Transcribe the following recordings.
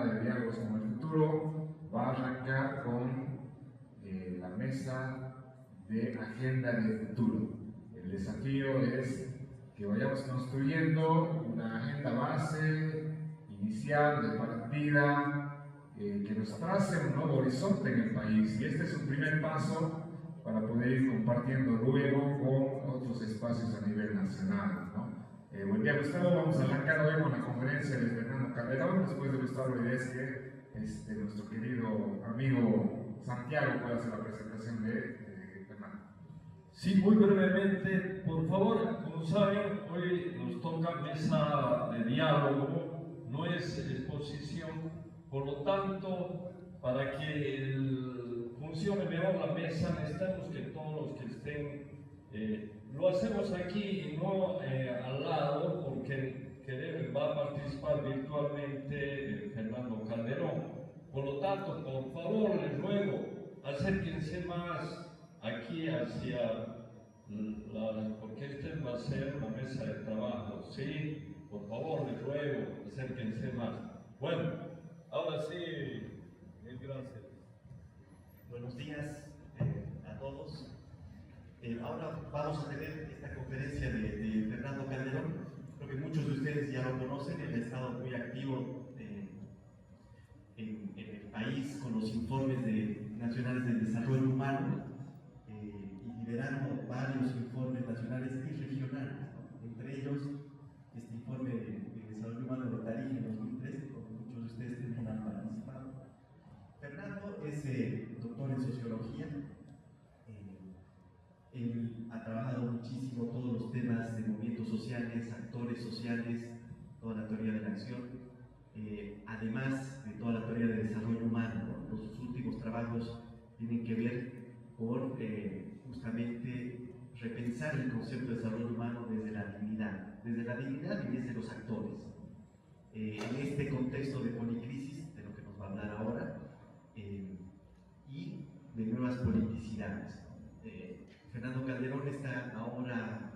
de Diálogos con el Futuro va a arrancar con la mesa de agenda de futuro. El desafío es que vayamos construyendo una agenda base, inicial, de partida, que nos trace un nuevo horizonte en el país. Y este es un primer paso para poder ir compartiendo luego con otros espacios a nivel nacional, ¿no? Buen día, Gustavo. Vamos a arrancar hoy con la conferencia de Fernando Calderón. Después de Gustavo, la idea es que nuestro querido amigo Santiago pueda hacer la presentación de Fernando. Sí, muy brevemente, por favor. Como saben, hoy nos toca mesa de diálogo, no es exposición, por lo tanto, para que funcione mejor la mesa, necesitamos que todos los que estén, lo hacemos aquí y no al lado, porque va a participar virtualmente Fernando Calderón. Por lo tanto, por favor, les ruego, acérquense más aquí hacia porque esta va a ser una mesa de trabajo. Sí, por favor, les ruego, acérquense más. Bueno, ahora sí, mil gracias. Buenos días a todos. Ahora vamos a tener esta conferencia de Fernando Calderón. Creo que muchos de ustedes ya lo conocen. Él ha estado muy activo en el país con los informes nacionales de desarrollo humano y liderando varios informes nacionales y regionales, ¿no? Entre ellos este informe de desarrollo humano de Tarija en 2013, donde muchos de ustedes también han participado. Fernando es doctor en sociología. Él ha trabajado muchísimo todos los temas de movimientos sociales, actores sociales, toda la teoría de la acción, además de toda la teoría de desarrollo humano, ¿no? Los últimos trabajos tienen que ver por justamente repensar el concepto de desarrollo humano desde la dignidad y desde los actores. En este contexto de policrisis, de lo que nos va a hablar ahora, y de nuevas politicidades. Fernando Calderón está ahora,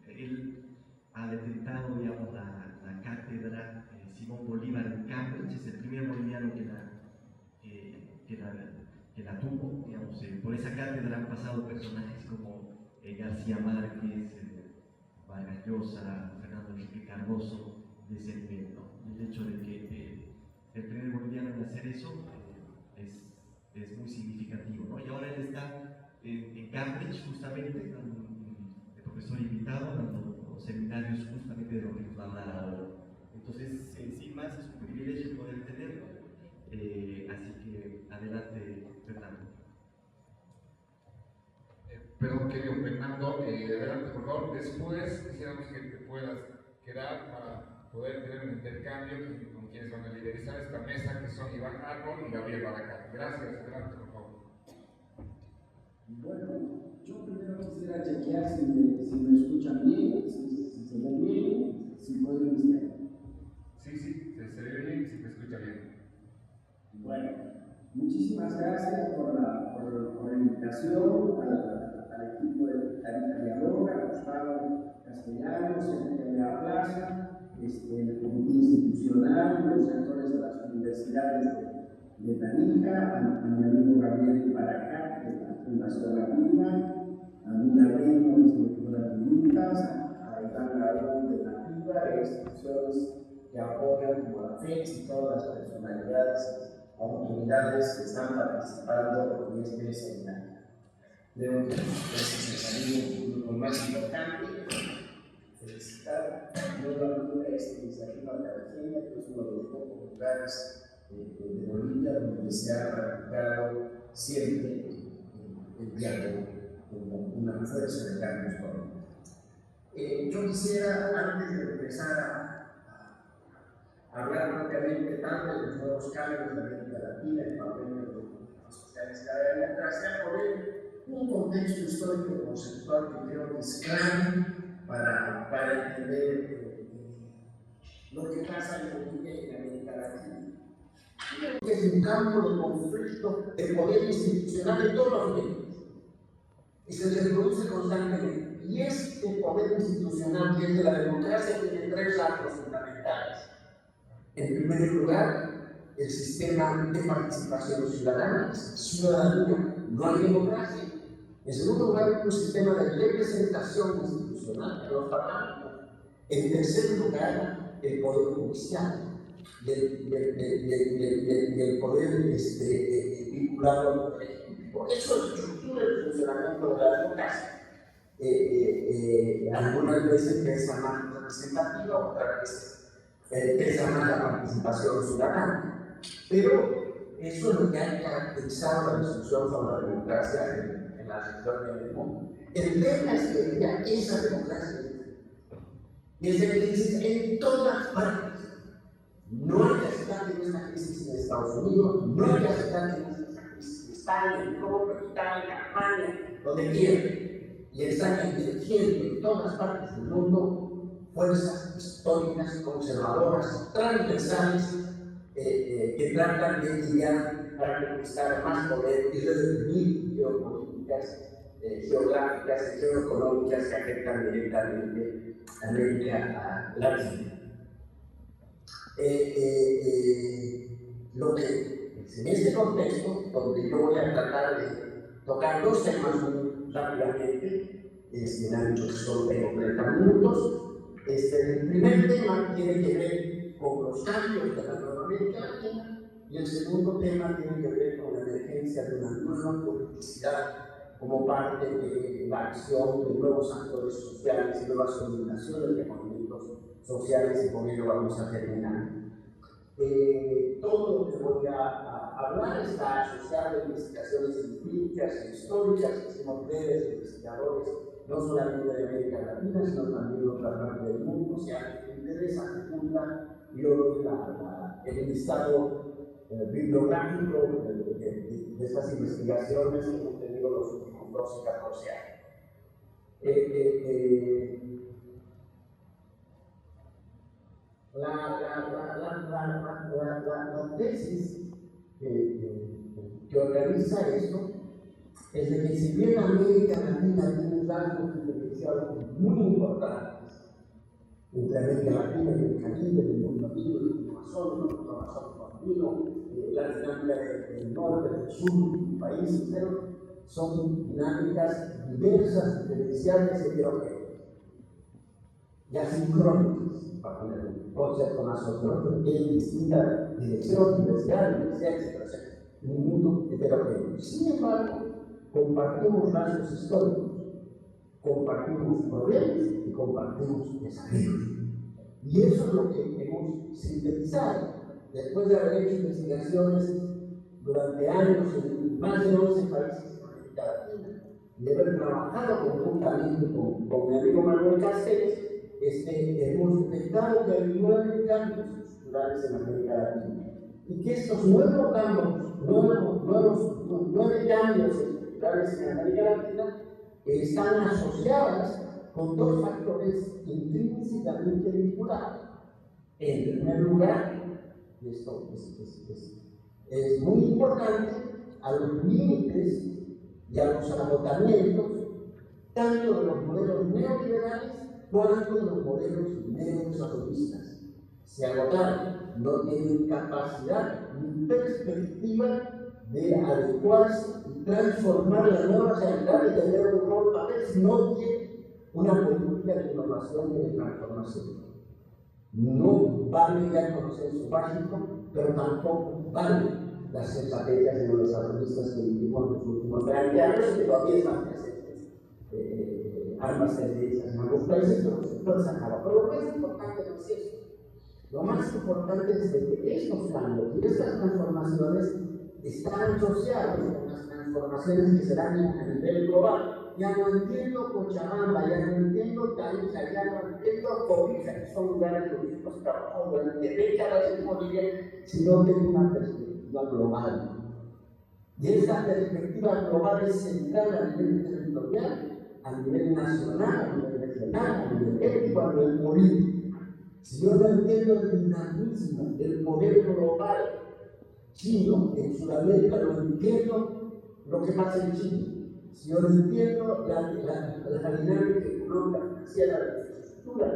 él ha detentado, digamos, la cátedra Simón Bolívar en Cambridge. Es el primer boliviano que la tuvo, digamos. Por esa cátedra han pasado personajes como García Márquez, Vargas Llosa, Fernando Enrique Cardoso, de ese nivel, ¿no? El hecho de que el primer boliviano en hacer eso es muy significativo, ¿no? Y ahora él está en Cambridge, justamente, de profesor invitado, dando seminarios justamente de lo que nos va a hablar ahora. Entonces, sin más, es un privilegio poder tenerlo. Así que adelante, Fernando. Perdón, querido Fernando, adelante por favor. Después quisiéramos que te puedas quedar para poder tener un intercambio con quienes van a liderizar esta mesa, que son Iván Árbol y Gabriel Baracá. Gracias, adelante por favor. Bueno, yo primero quisiera chequear si me escuchan bien, si se ven bien, si pueden ver. Sí, se ve bien, se te escucha bien. Bueno, muchísimas gracias por la invitación al equipo de Tarija Dialoga, a Gustavo Castellanos, Enrique de la Plaza, el comité institucional, los sectores de las universidades de Tarija, a mi amigo Gabriel Baracá, de la Fundación La Vida, a Mina Reino, de Estructuras Diminutas, a Iván Garón de la PIBA, instituciones que apoyan como la FEX y todas las personalidades, autoridades que están participando en este seminario. Creo que ese es el camino más importante. Felicitar nuevamente esta iniciativa Cartagena, que es uno de los pocos lugares de Bolivia donde se ha practicado siempre el diálogo como una fuerza de cambio histórico. Yo quisiera, antes de empezar a hablar propiamente tanto de los nuevos cambios de América Latina, el papel de los sociales de la democracia, poner un contexto histórico conceptual que creo que es clave para entender lo que pasa en Bolivia y en América Latina. Creo que es un campo de conflicto de poder institucional en todos los niveles, y se reproduce constantemente. Y este poder institucional que es de la democracia tiene tres rasgos fundamentales. En primer lugar, el sistema de participación ciudadana. Ciudadanía, no hay democracia. En segundo lugar, un sistema de representación institucional en los parlamentos. En tercer lugar, el poder judicial y el poder vinculado al poder ejecutivo. Eso estructura el funcionamiento de la democracia. Algunas veces pesa más representativa, otras veces pesa más la participación ciudadana. Pero eso es lo que ha caracterizado la discusión sobre la democracia en la región del mundo. El tema es que ya esa democracia es de crisis en todas partes. No hay que aceptar que esta crisis en Estados Unidos, no hay que aceptar que esta crisis en España, en Europa, en Italia, en Alemania, donde quiera. Y están emergiendo en todas partes del mundo fuerzas históricas, conservadoras, transversales, que tratan de lidiar para conquistar más poder y redefinir geopolíticas, geográficas y geoeconómicas que afectan directamente a América Latina. Lo que en este contexto, donde yo voy a tratar de tocar dos temas muy rápidamente, me han dicho que solo tengo 30 minutos. El primer tema tiene que ver con los cambios de la nueva América Latina y el segundo tema tiene que ver con la emergencia de una nueva politicidad como parte de la acción de nuevos actores sociales y nuevas organizaciones de movimientos sociales, y con ello vamos a terminar. Todo lo que voy a hablar está asociado a investigaciones empíricas e históricas que hicimos redes de investigadores, no solamente de América Latina, sino también de otra parte del mundo. O sea, me interesa junta y hoy el listado bibliográfico de estas investigaciones que hemos tenido los últimos 12 y 14 años. La tesis que organiza esto es de que si bien América Latina tiene rasgos diferenciados muy importantes entre América Latina y el Caribe, el mundo andino, el Amazónico, el Amazónico andino, la dinámica del norte, del sur, del país entero, son dinámicas diversas, diferenciales y heterogéneas, ya sincrónicas, para poner un concepto más ortodoxo, en distintas direcciones, diversidad, etc. En un mundo heterogéneo. Sin embargo, compartimos rasgos históricos, compartimos problemas y compartimos desafíos. Y eso es lo que hemos sintetizado después de haber hecho investigaciones durante años en más de 11 países de América Latina y de haber trabajado conjuntamente con mi amigo Manuel Castells. Hemos detectado que hay 9 cambios estructurales en América Latina y que estos 9 cambios, 9 cambios estructurales en América Latina están asociadas con 2 factores intrínsecamente vinculados. En primer lugar, y esto es muy importante, a los límites y a los agotamientos tanto de los modelos neoliberales cuanto de los modelos neodesarrollistas. Se agotaron, no tienen capacidad ni perspectiva de adecuarse y transformar la nueva realidad y tener un nuevo papel si no tiene una política de innovación y de transformación. No vale ya el consenso básico, pero tampoco vale las estrategias neodesarrollistas que vivimos en los últimos 30 años y que todavía están presentes. Ambas tendencias en algunos países, pero se pueden sacar. Pero lo más importante no es eso. Lo más importante es que estos cambios y estas transformaciones están asociados con las transformaciones que se dan a nivel global. Ya no entiendo Cochabamba, ya no entiendo Tarija, ya no entiendo Cobija, que son lugares turísticos que trabajamos durante décadas en Bolivia, si no tengo una perspectiva global. Y esta perspectiva global es central a nivel territorial, a nivel nacional, a nivel regional, a nivel étnico, a nivel político. Si yo no entiendo el dinamismo del poder global chino en Sudamérica, no entiendo lo que pasa en Chile. Si yo no entiendo la dinámica económica, financiera de la infraestructura,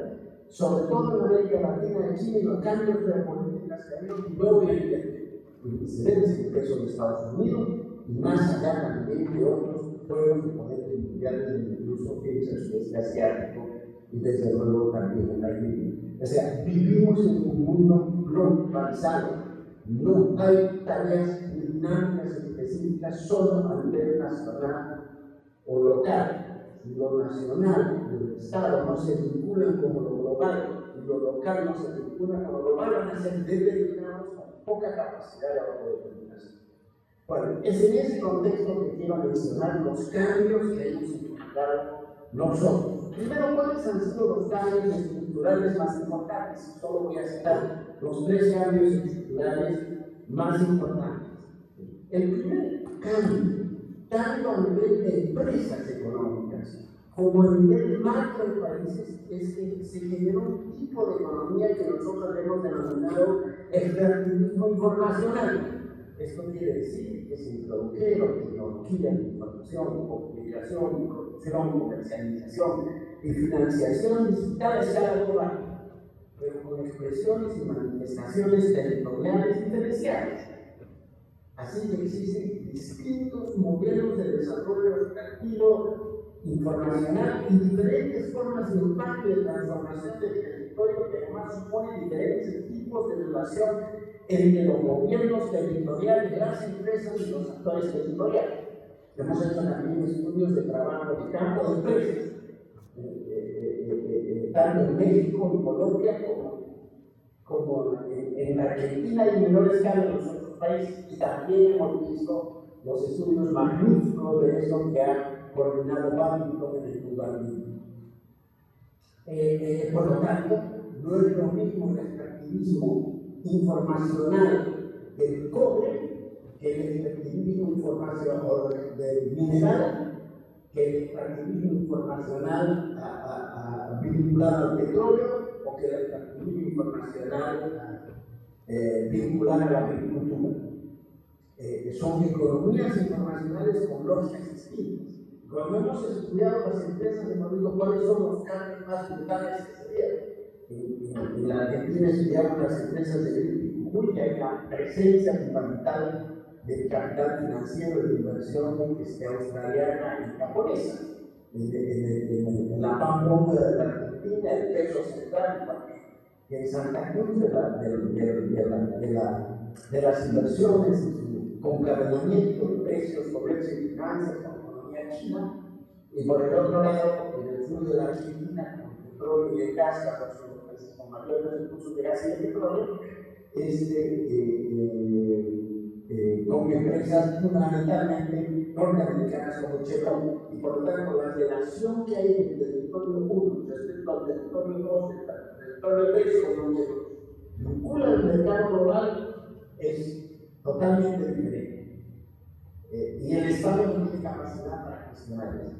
sobre todo en América Latina y Chile, y los cambios de las políticas que no voy a entender. progreso de Estados Unidos y más allá también de otros pueblos de poderes mundiales, incluso el sudeste asiático y desde luego también en la India. O sea, vivimos en un mundo globalizado. No hay tareas ni dinámicas específicas solo a nivel nacional o local. Lo nacional y el Estado no se vinculan con lo global y lo local no se vincula con lo global, van a ser determinados con poca capacidad de autodeterminación. Bueno, es en ese contexto que quiero mencionar los cambios que hemos implementado nosotros. Primero, ¿cuáles han sido los cambios estructurales más importantes? Solo voy a citar los 3 cambios estructurales más importantes. El primer cambio, tanto a nivel de empresas económicas como a nivel macro de países, es que se generó un tipo de economía que nosotros hemos denominado extractivismo informacional. Esto quiere decir que se introdujeron tecnologías de información, comunicación, producción, comercialización y financiación digital a escala global, pero con expresiones y manifestaciones territoriales diferenciadas. Así que existen distintos modelos de desarrollo extractivo informacional y diferentes formas de impacto y de transformación del territorio que además suponen diferentes tipos de relación entre los gobiernos territoriales, las empresas y los actores territoriales. Hemos hecho también estudios de trabajo de campo de empresas, tanto en México, en Colombia, como en Argentina y en menor escala en los otros países. Y también hemos visto los estudios magníficos de eso que ha coordinado Babington en el mundo andino. Por lo tanto, no es lo mismo el extractivismo informacional del cobre que el extractivismo informacional del mineral, que el extractivismo informacional vinculado al petróleo o que el extractivismo informacional vinculado a la agricultura. Son economías internacionales con lógicas distintas. Cuando hemos estudiado las empresas, hemos visto cuáles son los cambios más brutales que se dieron. En la Argentina estudiamos las empresas de Greenpeace, que hay una presencia fundamental del capital financiero de inversión australiana y japonesa. En la Pampa de la Argentina, el peso central, en Santa Cruz de las inversiones, concadenamiento de precios, comercio y finanzas con la economía china, y por el otro lado, en el sur de la Argentina, con el petróleo y el gas, que son los países con mayores recursos de gas y de petróleo, con empresas fundamentalmente norteamericanas como Chevron, y por lo tanto la relación que hay entre el territorio 1 respecto al territorio 2, el territorio 3, como se vincula al mercado global, es totalmente diferente. Y el Estado no tiene capacidad para gestionar eso.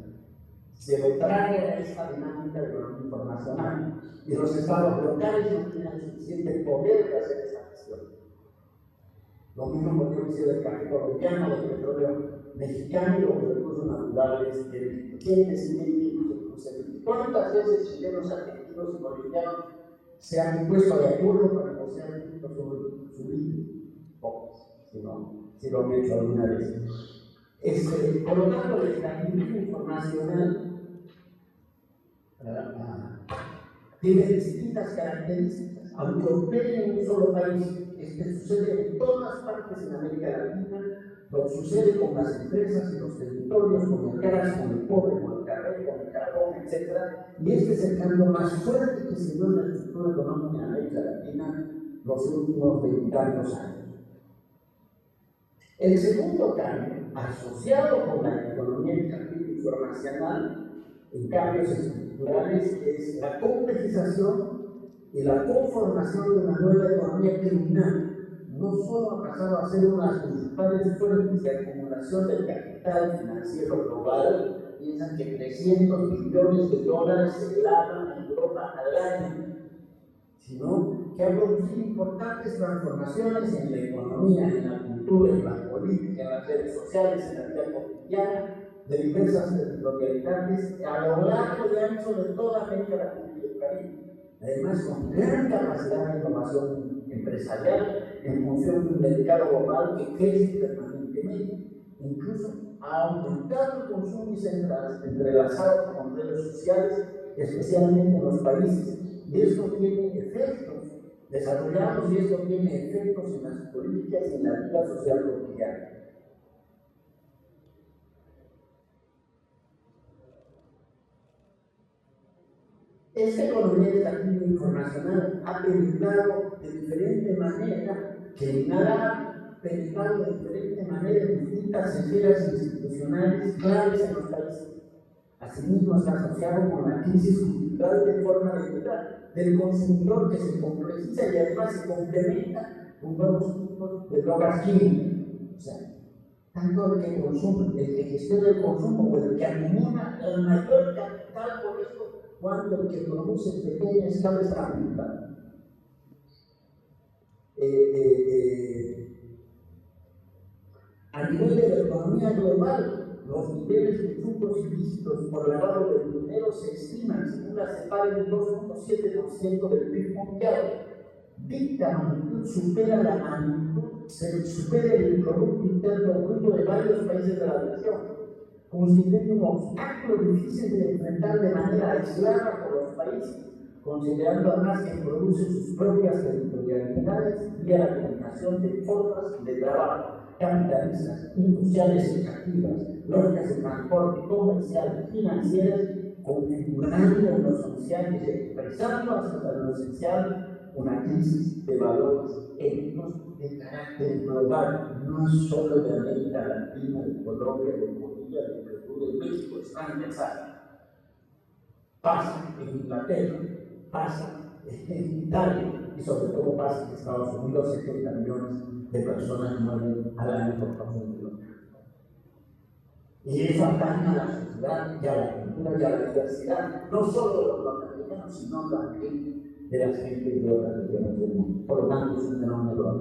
Se lo trae a esta dinámica de economía informacional, y los estados locales no tienen suficiente poder de hacer esta gestión. Lo mismo podría decir del café colombiano, del petróleo mexicano y los recursos naturales que quieren decidir incluso. ¿Cuántas veces chilenos, argentinos y bolivianos se han puesto de acuerdo para negociar sobre su límite? Pocos, si lo han hecho alguna vez. Por lo tanto, el extractivismo informacional tiene distintas características, aunque opere en un solo país. Sucede en todas partes en América Latina, lo sucede con las empresas y los territorios, con el gas, con el cobre, con el café, con el carbón, etc. Y este es el cambio más fuerte que se dio en la estructura económica en América Latina los últimos 20 y tantos años. El segundo cambio, asociado con la economía informacional, en cambios estructurales, es la complejización y la conformación de una nueva economía criminal. No solo ha pasado a ser una de las principales fuentes de acumulación del capital financiero global, piensan que 300 billones de dólares se lavan en Europa al año, sino que ha producido importantes transformaciones en la economía, en la cultura, en la política, en las redes sociales, en la vida cotidiana de diversas territorialidades a lo largo y ancho de toda América Latina y el Caribe. Además, con gran capacidad de innovación empresarial en función de un mercado global que crece permanentemente. Incluso ha aumentado el consumo y se ha entrelazado con redes sociales, especialmente en los países. Y esto tiene efectos desarrollados y esto tiene efectos en las políticas y en la vida social cotidiana. Esta economía extractiva internacional ha penetrado de diferente manera, ha penetrado de diferente manera en distintas esferas institucionales claves en los países. Asimismo, está asociado con la crisis cultural de forma de vida del consumidor que se complejiza y además se complementa con nuevos tipos de drogas químicas. O sea, tanto el que consume, el que gestiona el consumo o el que anima el mayor capital por esto, cuando el que produce en pequeña escala está aumentando. A nivel de la economía global, los niveles de flujos ilícitos por lavado de dinero se estiman, según la CEPAL, en un 2.7% del PIB mundial. Dicha magnitud supera el Producto Interno Bruto de varios países de la región. Constituye un obstáculo difícil de enfrentar de manera aislada por los países, considerando además que produce sus propias territorialidades vía la combinación de formas de trabajo capitalistas, industriales extractivas, lógicas de transporte comercial y financieras, configurando en lo social y expresando hasta lo esencial una crisis de valores éticos de carácter global, no es solo de América Latina, de Colombia, de Bolivia, de Perú, de México, es transversal. Pasa en Inglaterra, pasa en Italia y sobre todo pasa en Estados Unidos. 70 millones de personas mueren al año por causa de los cánceres. Y eso atañe a la sociedad y a la cultura y a la diversidad, no solo de los norteamericanos, sino también de las gentes de otras regiones del mundo. Por lo tanto, es un fenómeno global.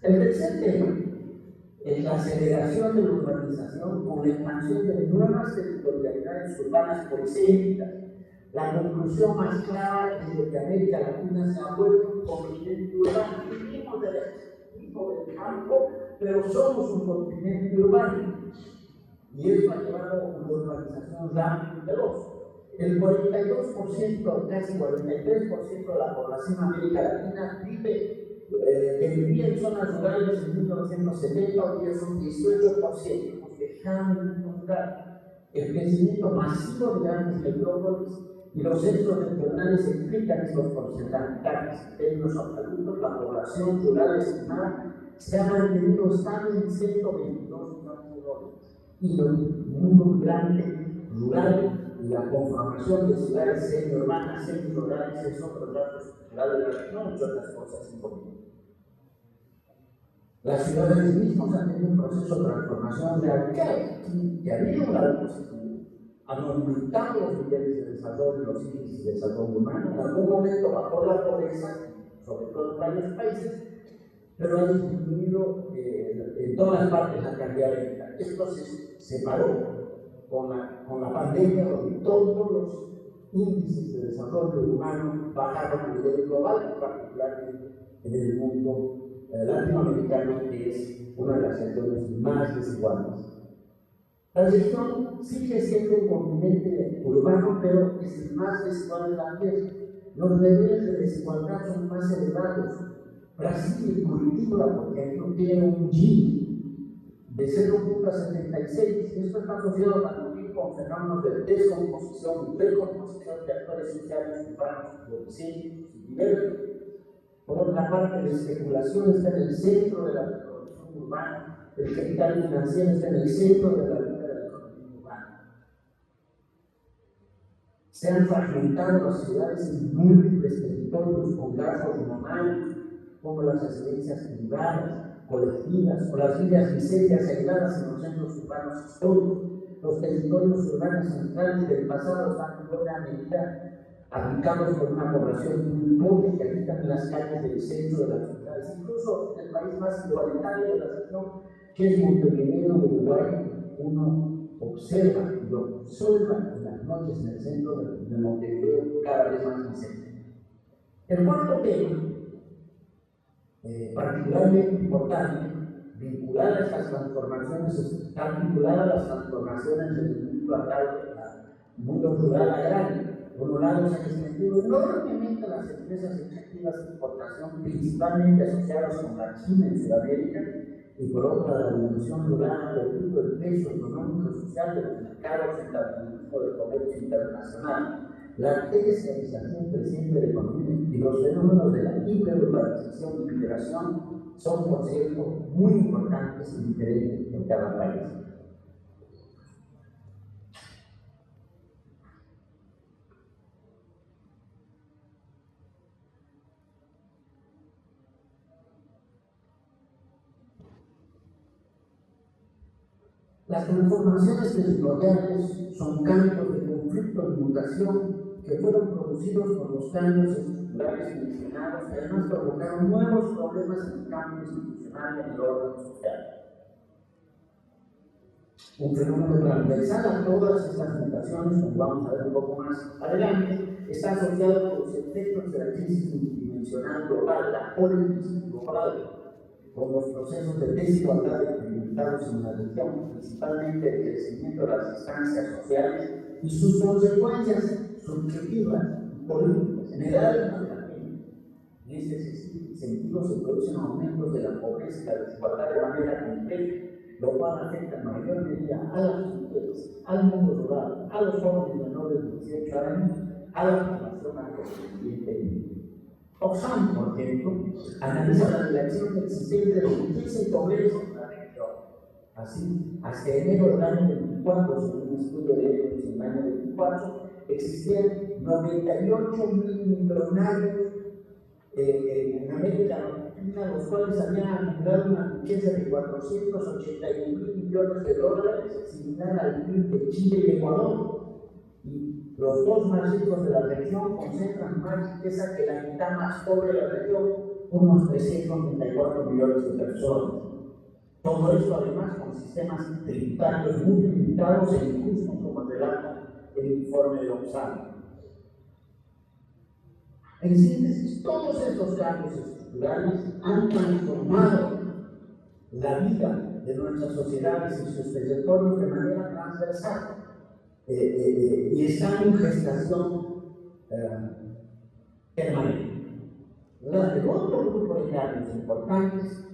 El tercer tema es la aceleración de la urbanización con la expansión de nuevas territorialidades urbanas policéntricas. La conclusión más clara es que América Latina se ha vuelto un continente urbano. Vivimos del campo, pero somos un continente urbano. Y eso ha llevado a una urbanización rápida y veloz. El 42%, casi 43% de la población de América Latina que vivía en zonas rurales en 1970, hoy día son 18%. Hemos dejado de encontrar el crecimiento masivo de grandes metrópolis y los centros regionales explican estos porcentajes. En términos absolutos, la población rural estimada se ha mantenido estable en 122 millones de dólares. Y el mundo grande, rural, y la conformación de ciudades semi-urbanas, semi-rurales, es otro dato estructural de la región, entre otras cosas importantes. Las ciudades mismas han tenido un proceso de transformación radical que ha habido un lado positivo. Han aumentado los niveles de desarrollo, los índices de desarrollo humano. En algún momento bajó la pobreza, sobre todo en varios países, pero ha disminuido en todas partes la cantidad de vida. Esto se separó con la pandemia, donde todos los índices de desarrollo humano bajaron a nivel global, particularmente en el mundo latinoamericano, que es una de las regiones más desiguales. La región sigue siendo un continente urbano, pero es el más desigual de la tierra. Los niveles de desigualdad son más elevados. Brasil y Curitiba, por ejemplo, tienen un Gini de 0.76. Esto está asociado también con fenómenos de descomposición y recomposición de actores sociales urbanos, coeficientes y diversos. Por otra parte, la especulación está en el centro de la reproducción urbana, el capital financiero está en el centro de la vida de la economía urbana. Se han fragmentado las ciudades en múltiples territorios con gastos monales, como las residencias privadas, colectivas o las villas miserias aisladas en los centros urbanos históricos. Los territorios urbanos centrales del pasado están en buena medida habitados por una población muy pobre que habitan en las calles del centro de las ciudades. Incluso el país más igualitario de la región, que es Montevideo, Uruguay, uno observa y observa en las noches en el centro de Montevideo cada vez más miseria. El cuarto tema particularmente importante, vinculada a estas transformaciones, está vinculada a las transformaciones del mundo rural agrario. Por un lado, se han extendido enormemente las empresas extractivas de exportación, principalmente asociadas con la China en Sudamérica, y por otra, la dimensión rural ha perdido el peso económico y social de los mercados en el del comercio internacional. La especialización creciente de la economía y los fenómenos de la hiperurbanización y migración son, por cierto, muy importantes y diferentes en cada país. Las transformaciones territoriales son campos de conflicto y mutación que fueron producidos por los cambios estructurales mencionados, que además provocaron nuevos problemas en el campo institucional y en el orden social. Un fenómeno transversal a todas estas mutaciones, como vamos a ver un poco más adelante, está asociado con los efectos de la crisis multidimensional global, la politización global, con los procesos de desigualdad experimentados en la región, principalmente el crecimiento de las distancias sociales y sus consecuencias subjetivas y políticas, en el área de la gente. En este sentido, se producen aumentos de la pobreza y la desigualdad de manera compleja, lo cual afecta en mayor medida a las mujeres, al mundo rural, a los jóvenes menores de 18 años, a la población afrodescendiente. Oxfam, por ejemplo, analiza la relación existente de riqueza y pobreza en la región. Así, hasta enero del año 24, según un estudio de ellos en el año 24, existían 98.000 millonarios en América Latina, los cuales habían acumulado una riqueza de 481.000 millones de dólares, similar al PIB de Chile y Ecuador. Y los dos más ricos de la región concentran más riqueza que la mitad más pobre de la región, unos 394 millones de personas. Todo esto además con sistemas tributarios muy limitados e injustos, como relata el informe de Oxfam. En síntesis, todos estos cambios estructurales han transformado la vida de nuestras sociedades y sus territorios de manera transversal. Y están en gestación permanente. El otro grupo de cambios importantes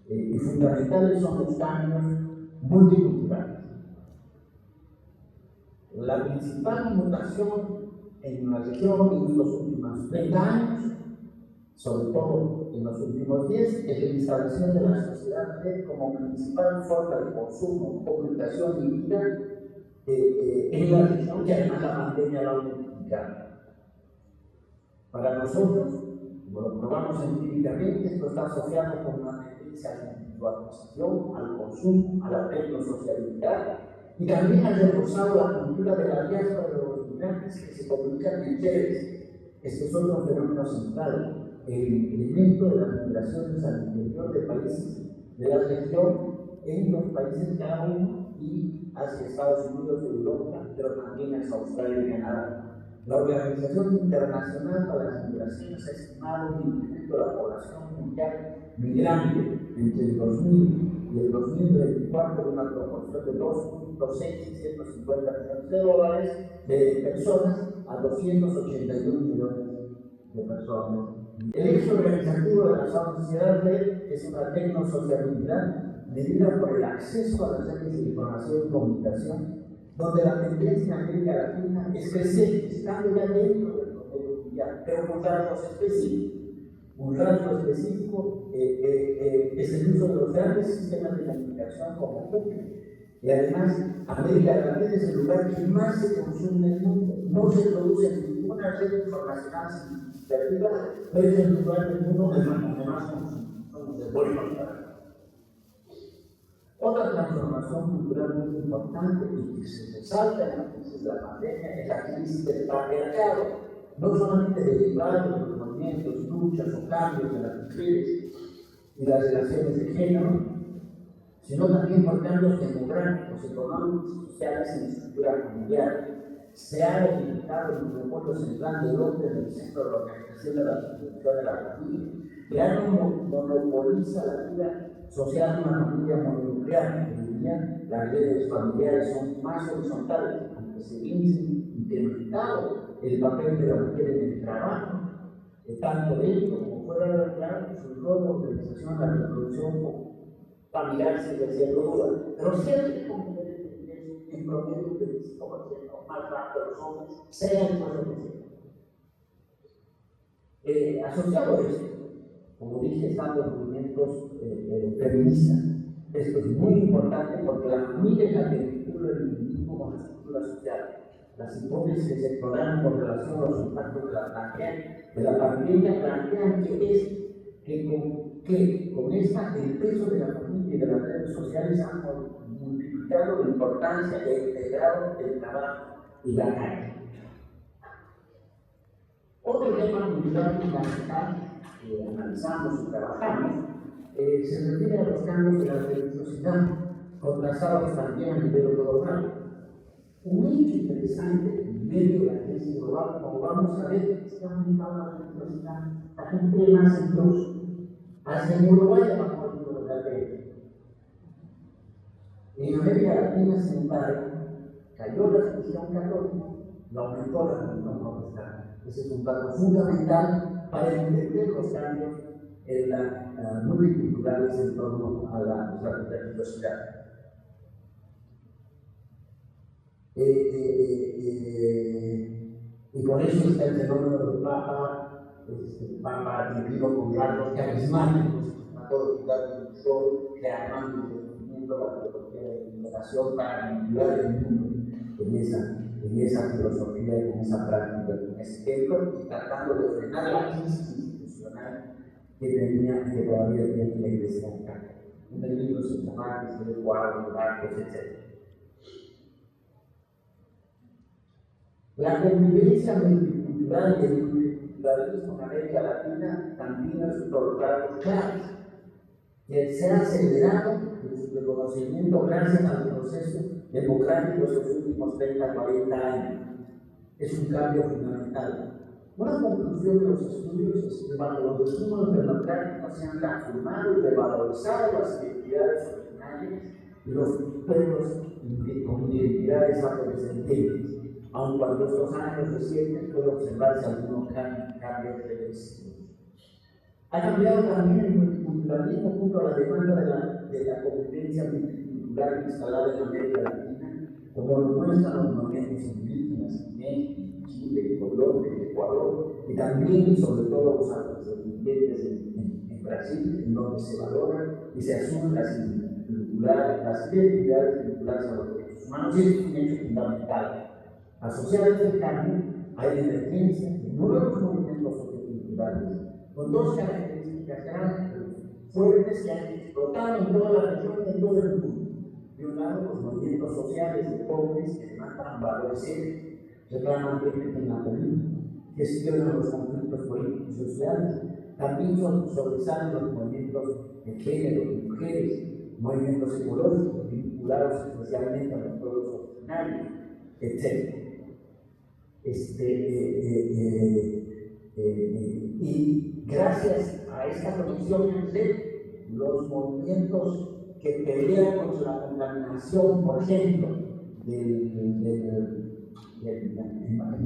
y fundamentales son los cambios multiculturales. La principal mutación en la región en los últimos 30 años, sobre todo en los últimos 10, es la instalación de la sociedad como principal forma de consumo, comunicación y vida en la región, que además la pandemia la ha multiplicado. Para nosotros, como lo probamos empíricamente, esto está asociado con una tendencia a la individualización, al consumo, a la tecnosociabilidad, y también ha reforzado la cultura de la diáspora de los migrantes que se comunican entre ellos. Este es otro fenómeno central, el incremento de las migraciones al interior de países de la región en los países cada uno y hacia Estados Unidos y Europa, pero también hacia Australia y Canadá. La Organización Internacional para las Migraciones ha estimado un incremento de la población mundial migrante entre el 2000 y el 2024 de una proporción de 2.650 millones de dólares de personas a 281 millones de personas. El eje organizativo de la sociedad es una tecnosociabilidad medida por el acceso a las redes de información y comunicación, donde la tendencia en América Latina es creciente, estando ya dentro del modelo mundial, pero con rasgos específicos. Un rasgo específico es el uso de los grandes sistemas de comunicación como Google. Y además, América Latina es el lugar que más se consume en el mundo. No se produce ninguna red informacional significativa, pero es el lugar del mundo donde más consumimos de buena calidad. Otra transformación cultural muy importante y que se resalta en la crisis de la pandemia es la crisis del patriarcado, no solamente derivada de los movimientos, luchas o cambios de las mujeres y las relaciones de género, sino también por cambios demográficos, económicos y sociales en la estructura familiar. Se ha debilitado el monopolio central del hombre en el centro de la organización de la reproducción de la familia, ya no monopoliza la vida social de una familia mononuclear. Hoy en día las redes familiares son más horizontales, aunque se hubiese incrementado el papel de la mujer en el trabajo, tanto dentro como fuera del hogar, su rol de organización, la reproducción familiar sigue siendo duda, pero siempre con mujeres de ingreso en promedio un 25% más bajo de los hombres, sea el puesto que sea. Asociado a esto, como dije, están los movimientos feministas. Esto es muy importante porque la familia es la que vincula el individuo con la estructura social. Las hipótesis que se exploraron con relación a los impactos de la pandemia plantean que con esta el peso de la familia y de las redes sociales han multiplicado la importancia e integrado el trabajo y la calle. Otro tema cultural fundamental que analizamos y trabajamos se refiere a los cambios de la religiosidad, contrastados también a nivel global. Un hecho interesante en medio de la crisis global, como vamos a ver, es que ha aumentado la religiosidad. La gente cree más en Dios. Hasta en Uruguay bajó el número de atletas. En América Latina, sin embargo, cayó la religión católica y aumentó la religión protestante. Ese es un dato fundamental para entender los cambios en la multiculturales en torno a la religiosidad. Y por eso está el fenómeno del Papa argentino con rasgos carismáticos, a todo quitar un show que además defendiendo la filosofía de innovación para vincular el mundo en esa filosofía, en esa práctica, en ese ejemplo, y tratando de frenar la crisis institucional que todavía tiene la Iglesia católica. Un libro sistemático de cuadros, barcos, etc. La convivencia multicultural y el multiculturalismo en América Latina también es por rasgos claves, que se ha acelerado en su reconocimiento gracias al proceso democrático de los últimos 30-40 años. Es un cambio fundamental. Una conclusión de los estudios es que cuando los estímulos democráticos se han transformado y revalorizado las identidades originarias y los pueblos con identidades afrodescendientes, aun cuando estos años recientes puede observarse algunos cambios reversibles. Ha cambiado también el multiculturalismo junto a la demanda de la convivencia multicultural instalada en América Latina, como lo muestran los movimientos indígenas en México, Chile, Colombia, Ecuador, y también y sobre todo los afrodescendientes en Brasil, en donde se valoran y se asumen las identidades vinculadas a los derechos humanos, y es un hecho fundamental. Asociado a este cambio, hay la emergencia de nuevos movimientos socioculturales con dos características grandes, fuertes, que han explotado en toda la región y en todo el mundo. De un lado, los movimientos sociales de jóvenes que demandan valores serios, reclaman que en la política, gestionan los conflictos políticos y sociales. También sobresalen los movimientos de género, de mujeres, movimientos ecológicos vinculados especialmente a los pueblos originarios, etc. Y gracias a esta condición de los movimientos que pelean contra la contaminación, por ejemplo, en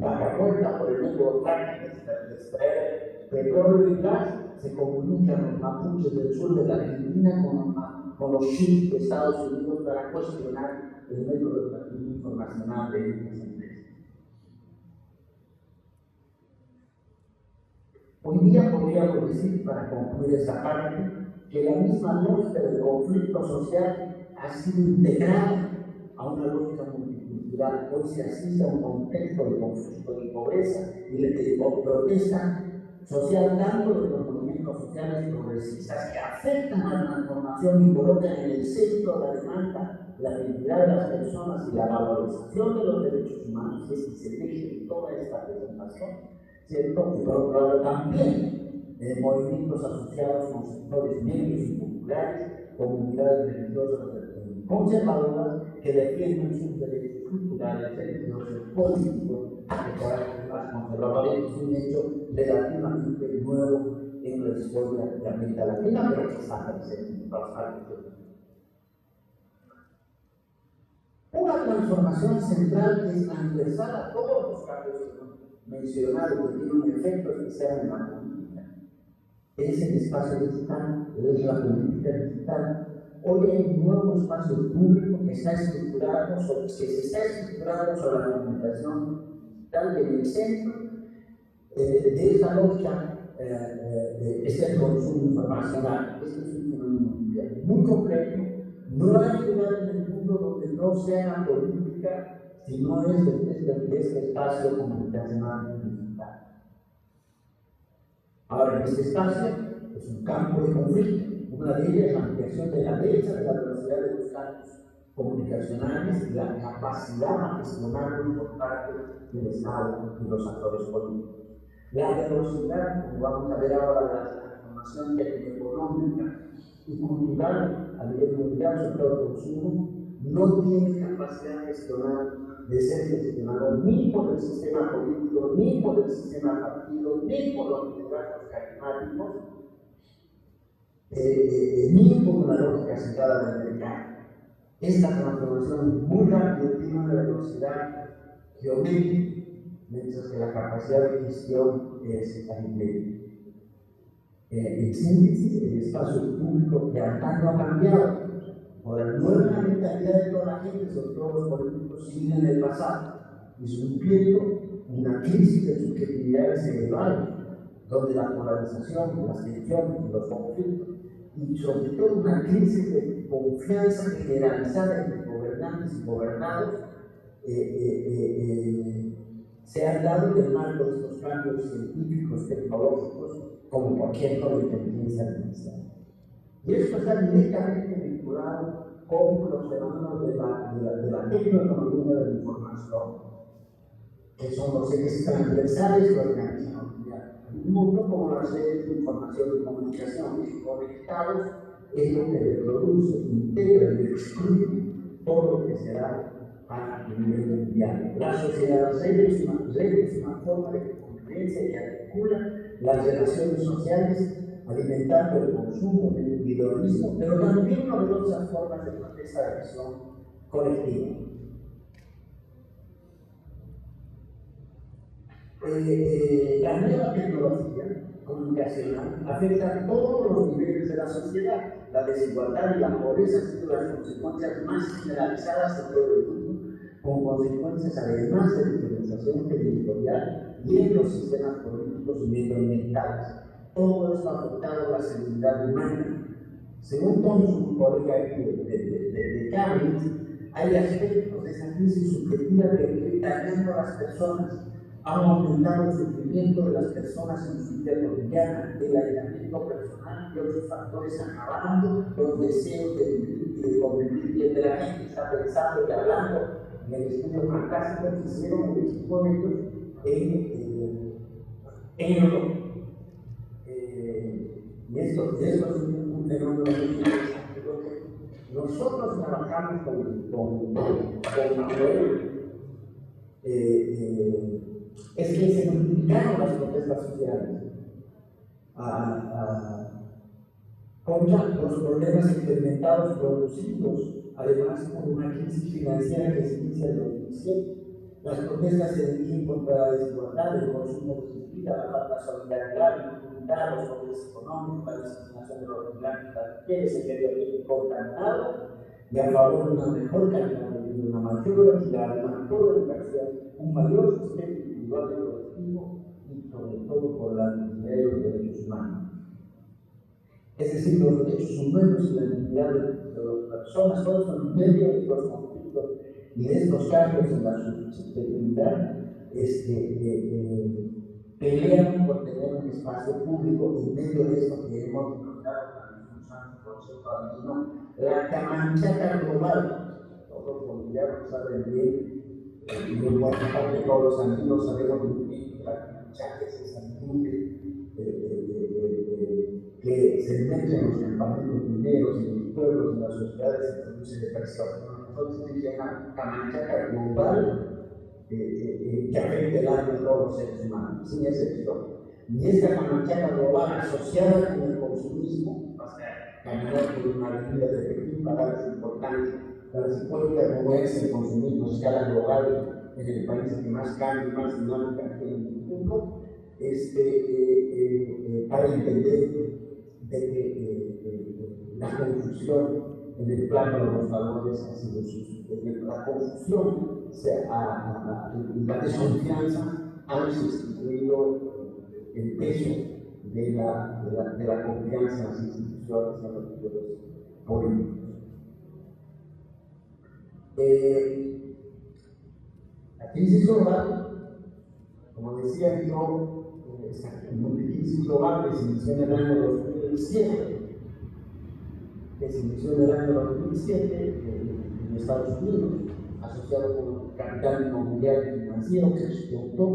Vaca Muerta, por el mundo de extraer petróleo y gas, se comunican los mapuches del sur de la Argentina con los chips de Estados Unidos para cuestionar el método educativo informacional de estas empresas. Hoy día podríamos decir, para concluir esta parte, que la misma lógica del conflicto social ha sido integrada a una lógica multicultural. Hoy se asiste a un contexto de conflicto y pobreza y de protesta social tanto de los movimientos sociales progresistas que afectan a la transformación y colocan en el centro de la demanda la dignidad de las personas y la valorización de los derechos humanos, que es que se deje en toda esta presentación, ¿cierto? Y por otro lado también movimientos asociados con sectores medios y populares, comunidades religiosas conservadoras que defienden sus derechos culturales, religiosos, políticos, económicos, más conservadores. Es un hecho relativamente nuevo en la historia de América Latina, pero que está presente en todas partes del mundo. Una transformación central que es transversal a todos los cambios mencionados, que tiene un efecto especial en la política, es el espacio digital, es la política digital. Hoy hay un nuevo espacio público que se está estructurando sobre la comunicación digital, en el centro de esa lógica es el consumo informacional. Este es un fenómeno mundial muy complejo. No hay lugar en el mundo donde no sea la política, si no es de este espacio comunicacional digital. Ahora, en este espacio es un campo de conflicto. Una de ellas es la ampliación de la brecha de la velocidad de los campos comunicacionales y la capacidad de gestionarlos por parte del Estado y los actores políticos. La velocidad, como vamos a ver ahora, de la transformación económica y cultural a nivel mundial, sobre todo el consumo, no tiene capacidad de ser gestionado ni por el sistema político, ni por el sistema partido, ni por los liderazgos carismáticos, ni por una lógica centrada en el mercado. Esta transformación es muy rápida, tiene una velocidad geométrica, mientras que la capacidad de gestión es aritmética. En síntesis, el espacio público de antaño ha cambiado. Ahora, no es la mentalidad de toda la gente, sobre todo los políticos, siguen en el pasado, discutiendo una crisis de subjetividades elevadas, donde la polarización, las tensiones y los conflictos, y sobre todo una crisis de confianza generalizada entre gobernantes y gobernados, se han dado en el marco de estos cambios científicos, tecnológicos, como por ejemplo la inteligencia artificial. Y esto está directamente vinculado con los fenómenos de la tecnoeconomía de la información, que son los ejes transversales que organizan el mundo, como las redes de información y comunicación, que conectados es lo que reproduce, integra y excluye todo lo que se da a nivel mundial. La sociedad es una forma de convivencia que articula las relaciones sociales, alimentando el consumo, el individualismo, pero también novedosas formas de protesta de acción colectiva. La nueva tecnología comunicacional afecta a todos los niveles de la sociedad. La desigualdad y la pobreza han sido las consecuencias más generalizadas en todo el mundo, con consecuencias además de diferenciación territorial y en los sistemas políticos y medioambientales. Todo esto ha afectado la seguridad humana. Según Thompson, un colega de Cambridge, hay aspectos de esa crisis subjetiva que vienen dañando a las personas. Han aumentado el sufrimiento de las personas en su vida cotidiana, el aislamiento personal y otros factores acabando los deseos de vivir y de convivir. Y el de la gente está pensando y hablando en el estudio fantástico que hicieron el equipo de ellos en Europa. Y esto es un fenómeno muy interesante. Nosotros trabajamos con Manuel. Es que se multiplicaron las protestas sociales contra los problemas incrementados producidos, además por una crisis financiera que se inicia en 2007. Las protestas se dirigen contra la desigualdad, el consumo de justicia, la falta de solidaridad, la impunidad, los poderes económicos, la discriminación de los migrantes, las mujeres, el medio ambiente contaminado, y a favor de una mejor calidad de vida, una mayor equidad, una mejor educación, un mayor respeto individual y colectivo y sobre todo por la dignidad y los derechos humanos. Es decir, los derechos humanos y la dignidad de las personas, todos son en medio de estos conflictos y de estos cambios en la subjetividad, pelean por tener un espacio público en medio de esto que hemos denominado el concepto andino, la camanchaca global. Todos los bolivianos saben bien, y en buena parte de todos los andinos sabemos muy bien que la camanchaca es esa nube que se mete en los campamentos mineros, en los pueblos, en las sociedades, y produce depresión. Entonces se llama camanchaca global que afecta el alma de todos los seres humanos, sin excepción. Y esta comarca global asociada con el consumismo, o sea, caminar por una avenida de Pekín para darles importancia, darse cuenta cómo es el consumismo a escala global en el país que más cambia y más dinámica tiene en el mundo, para entender de que la confusión en el plano de los valores ha sido la confusión y la desconfianza han sustituido el peso de la confianza en las instituciones y en los poderes políticos. La crisis global, como decía yo, esta crisis global que se inició en el año 2007, en Estados Unidos, asociado con el capital mundial financiero que explotó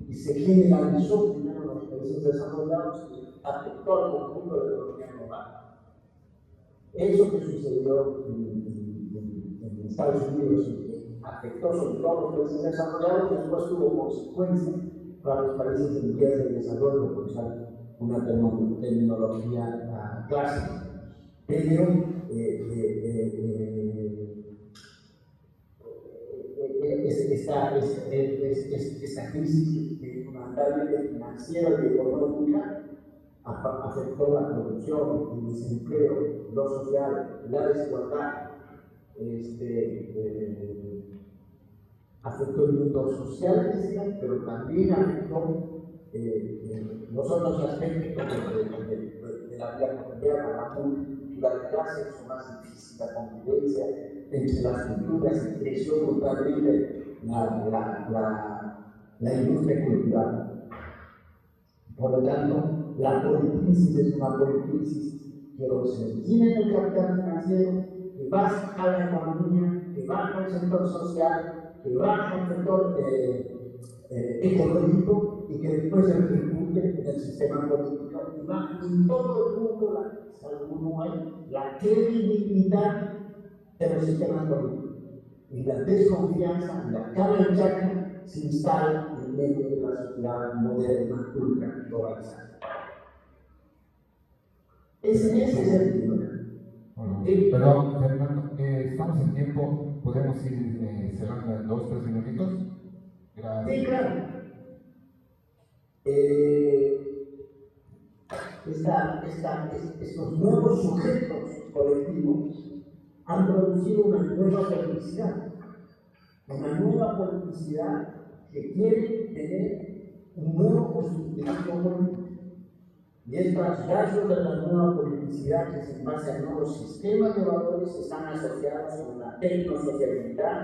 y se generalizó primero en los países desarrollados y afectó al conjunto de la economía global. Eso que sucedió en Estados Unidos y que afectó sobre todo a los países desarrollados, después tuvo consecuencias para los países en vías de desarrollo, por usar una terminología clásica. Pero esta crisis fundamentalmente financiera y económica afectó la producción, el desempleo, lo social, la desigualdad, afectó el mundo social, pero también afectó los otros aspectos de la vida cotidiana, la multiculturalidad, se hizo más difícil la convivencia entre las culturas y creció brutalmente la industria cultural. Por lo tanto, la policrisis es una policrisis que se origina en el capital financiero, que baja a la economía, que baja al sector social, que baja al sector económico y que después se repercute en el sistema político y baja en todo el mundo, salvo la credibilidad de los sistemas políticos. Y la desconfianza, la calanchaca se instala en medio de la sociedad moderna, ultra globalizada. Ese es el tema. Bueno, perdón, Fernando, estamos en tiempo, podemos ir cerrando en 2 o 3 minutitos. Gracias. Sí, claro. Estos nuevos sujetos colectivos han producido una nueva politicidad que quiere tener un nuevo constitutivo político. Y estos rasgos de la nueva politicidad que se basa en nuevos sistemas de valores están asociados con la tecnosociabilidad,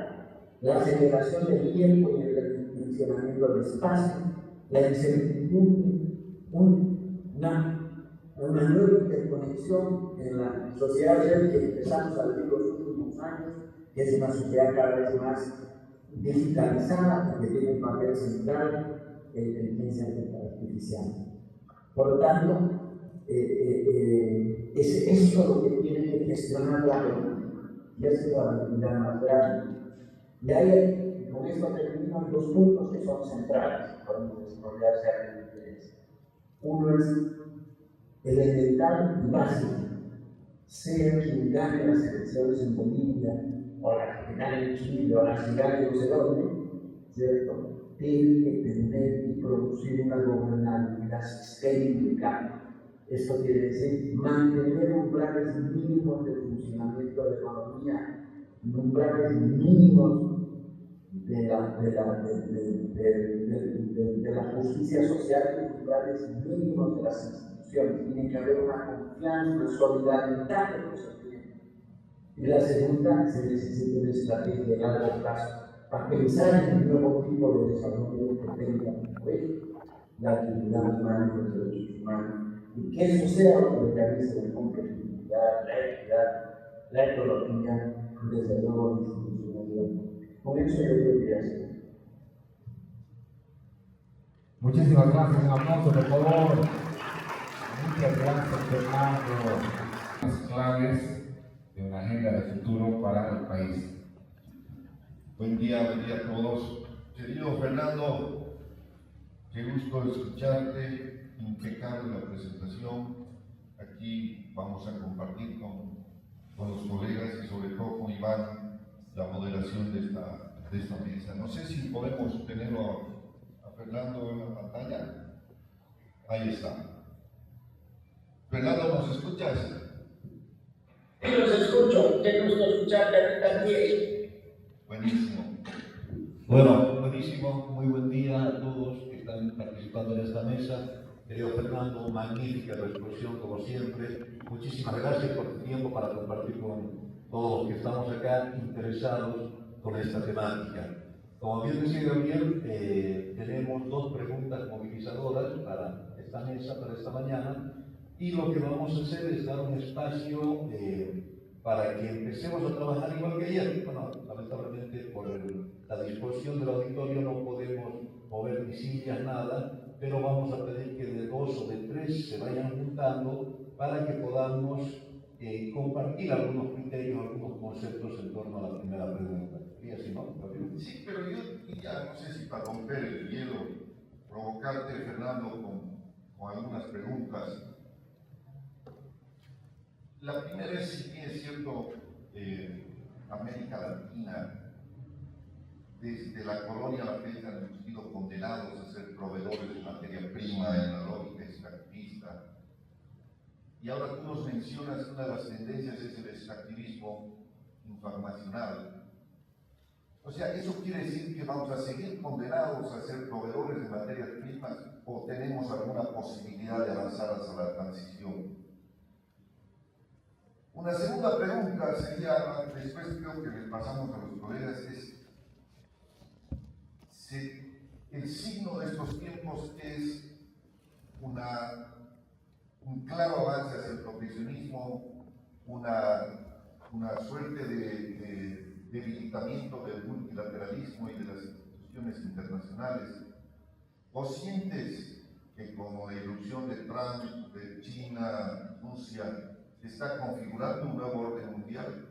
la aceleración del tiempo y el dimensionamiento del espacio, la incertidumbre, una nueva interconexión en la sociedad que empezamos a vivir los últimos años, que es una sociedad cada vez más digitalizada, que tiene un papel central en la inteligencia artificial. Por lo tanto, es esto lo que tiene que gestionar la política, y esa es la habilidad más grande. Y ahí, con esto termino, 2 puntos que son centrales, podemos desarrollarse a la diferencia. Uno es elemental y básico, sea quien gane las elecciones en Bolivia, o las que gane en Chile, o las que gane no sé dónde, ¿cierto? Tiene que tener y producir una gobernabilidad sistémica. Esto quiere decir mantener umbrales mínimos de funcionamiento de la economía, umbrales mínimos de la justicia social y umbrales mínimos de las instituciones. Tiene que haber una confianza, una solidaridad de los ambientes. Y la segunda, se necesita una estrategia de largo plazo para pensar en un nuevo tipo de desarrollo que tenga la actividad humana y los derechos humanos, y que eso sea lo que organice la competitividad, la equidad, la ecología y desde luego la institucionalidad. Con eso yo creo que ya sé. Muchísimas gracias, un aplauso por favor. Muchas gracias, Fernando. Las claves de una agenda de futuro para el país. Buen día a todos. Querido Fernando, Qué gusto escucharte, impecable la presentación. Aquí vamos a compartir con los colegas y sobre todo con Iván la moderación de esta mesa. No sé si podemos tenerlo a Fernando en la pantalla. Ahí está. Fernando, ¿nos escuchas? Sí, los escucho. Qué gusto escucharte a ti también. Buenísimo. Bueno, buenísimo, muy buen día a todos que están participando en esta mesa. Querido Fernando, magnífica tu exposición como siempre. Muchísimas gracias por tu tiempo para compartir con todos los que estamos acá interesados con esta temática. Como bien decía Gabriel, tenemos dos preguntas movilizadoras para esta mesa, para esta mañana, y lo que vamos a hacer es dar un espacio para que empecemos a trabajar igual que ayer. Bueno, lamentablemente por la disposición del auditorio no podemos mover ni sillas, nada, pero vamos a pedir que de 2 o de 3 se vayan juntando para que podamos compartir algunos criterios, algunos conceptos en torno a la primera pregunta. ¿Y así, no? Sí, pero yo ya no sé si para romper el hielo, provocarte, Fernando, con algunas preguntas. La primera es, si bien es cierto, América Latina, desde la colonia a la fecha, han sido condenados a ser proveedores de materia prima en la lógica extractivista. Y ahora tú nos mencionas que una de las tendencias es el extractivismo informacional. O sea, ¿eso quiere decir que vamos a seguir condenados a ser proveedores de materias primas o tenemos alguna posibilidad de avanzar hacia la transición? Una segunda pregunta sería, después creo que le pasamos a los colegas, es si el signo de estos tiempos es un claro avance hacia el proteccionismo, una suerte de debilitamiento del multilateralismo y de las instituciones internacionales, o sientes que con la irrupción de Trump, de China, Rusia, se está configurando un nuevo orden mundial?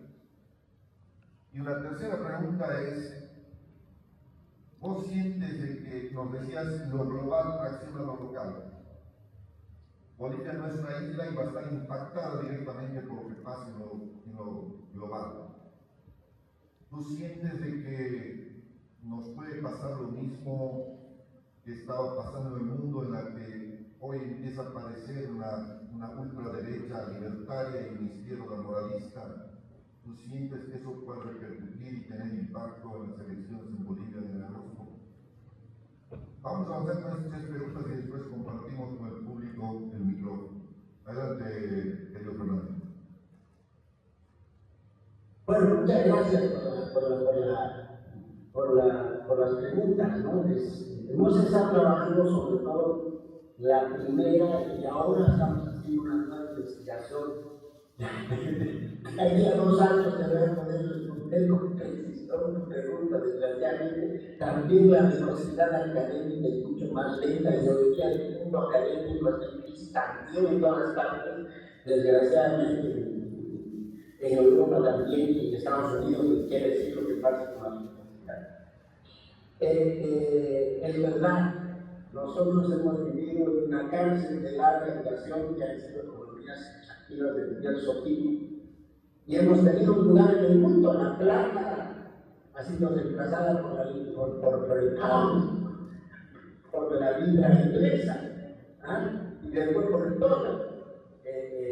Y una tercera pregunta es, ¿vos sientes de que, nos decías, lo global tracciona lo local? Bolivia no es una isla y va a estar impactada directamente por lo que pasa en lo global. ¿Tú sientes de que nos puede pasar lo mismo que estaba pasando en el mundo, en la que hoy empieza a aparecer una ultraderecha libertaria y una izquierda moralista? ¿Tú sientes que eso puede repercutir y tener impacto en las elecciones en Bolivia en agosto? Vamos a avanzar con estas 3 preguntas y después compartimos con el público el micrófono. Adelante, querido Fernando. Bueno, muchas gracias por las preguntas, ¿no? Hemos estado trabajando sobre todo la primera y ahora estamos haciendo una nueva investigación. Hay ya 2 años de haber podido responder con precisión tu pregunta, desgraciadamente. También la velocidad académica es mucho más lenta y hoy día el mundo académico está en crisis también en todas partes, desgraciadamente. En Europa también y en Estados Unidos, quiere decir lo que pasa con las universidades. Es verdad, nosotros hemos vivido en una cárcel de larga duración que han sido economías extractivas de diverso tipo y hemos tenido un lugar en el mundo. La plata ha sido reemplazada por el pound, por la libra inglesa, y después por el dólar.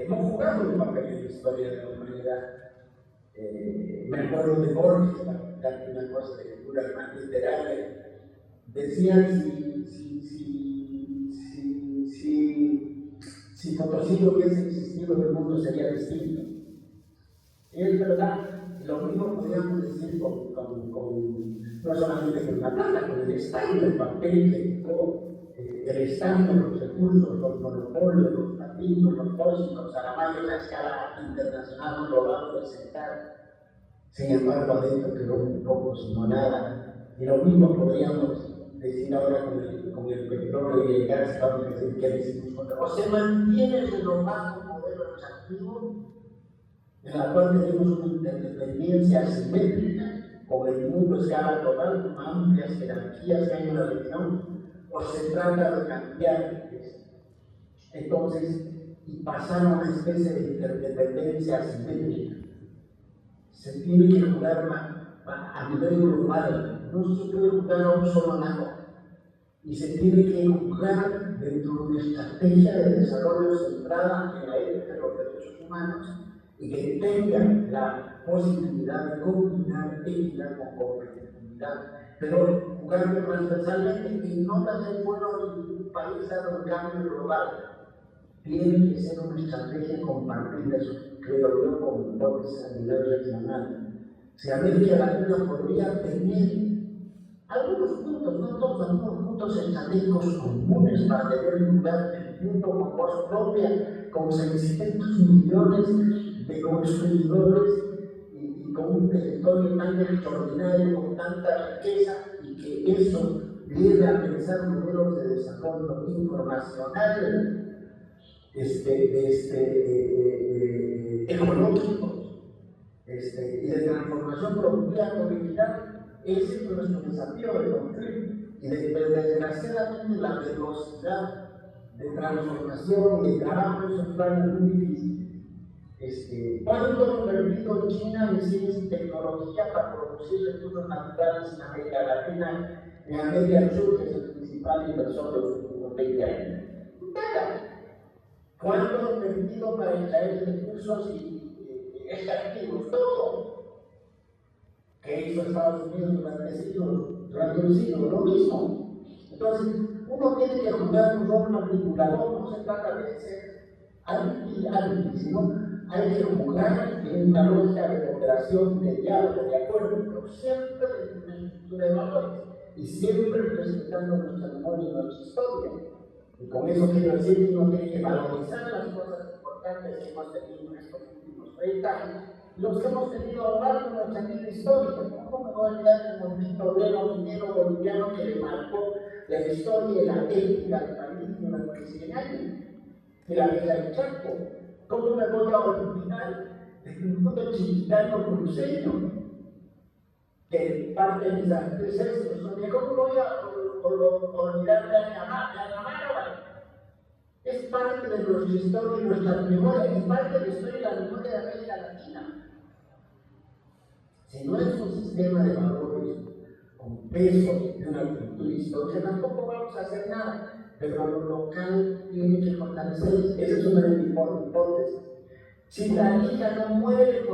Hemos jugado un papel en la historia de la humanidad. Me acuerdo de Borges, para darte una cosa de cultura más literaria, decían si Potosí no hubiese existido, el mundo sería distinto. Y es verdad, lo mismo podríamos decir no solamente con la plata, con el Estado, el papel que jugó el Estado, los recursos, los monopolios, los patinos, los fósiles, Saramago, la escala internacional global presentada. Sin embargo, adentro quedó un poco sino nada. Y lo mismo podríamos decir ahora con el petróleo y el gas, vamos a decir que decimos. O se mantiene renovado un modelo extractivo en la cual tenemos una interdependencia asimétrica con el mundo a escala global, con amplias jerarquías que hay en la región, o se trata de cambiar entonces y pasar a una especie de interdependencia asimétrica. Se tiene que jugar a nivel global, no se puede jugar a un solo lado y se tiene que jugar dentro de una estrategia de desarrollo centrada en la ética de los derechos humanos y que tenga la posibilidad de combinar equidad con competitividad, pero jugando transversalmente y no darle vuelo a ningún país a un cambio global. Tiene que ser una estrategia compartida, creo yo, con hipótesis a nivel regional. Si América Latina podría tener algunos puntos, no todos, algunos puntos estratégicos comunes para tener lugar en el mundo con voz propia, con 600 millones de consumidores y con un territorio tan extraordinario, con tanta riqueza, y que eso lleve a pensar modelos de desarrollo informacional ecológicos y de transformación productiva con equidad. Ese es nuestro desafío de construir. Y desgraciadamente la velocidad de transformación y de trabajo en esos planes es muy difícil. ¿Cuánto ha invertido China en ciencia y tecnología para producir recursos naturales en América Latina, en América del Sur, que es el principal inversor de los últimos 20 años? Nada. ¿Cuánto ha invertido para extraer recursos y extractivos? Todo. ¿Qué hizo Estados Unidos durante un siglo? Lo mismo. Entonces, uno tiene que jugar un rol articulador, no se trata de ser alguien, sino hay que jugar en una lógica de cooperación, de diálogo, de acuerdo, pero siempre en una estructura de valores y siempre respetando nuestra memoria y nuestra historia. Y con eso quiero decir que uno tiene que valorizar las cosas importantes que hemos tenido en estos últimos 30 años, los que hemos tenido a lo largo de nuestra vida histórica. ¿Cómo me voy a olvidar del movimiento obrero minero boliviano que le marcó la historia y la ética del país durante 100 años? Y la guerra del Chaco. ¿Cómo me voy a olvidar del mundo chileno cruceño? Que parte de mis ancestros. ¿Cómo voy a olvidar de Anáhuac? Es parte de nuestra historia y nuestra memoria, y parte de la historia y la memoria de América Latina. Si no es un sistema de valores con peso de una cultura histórica, tampoco vamos a hacer nada. Pero lo local tiene que fortalecerse. Esa es una de mis hipótesis. Si Tarija no muere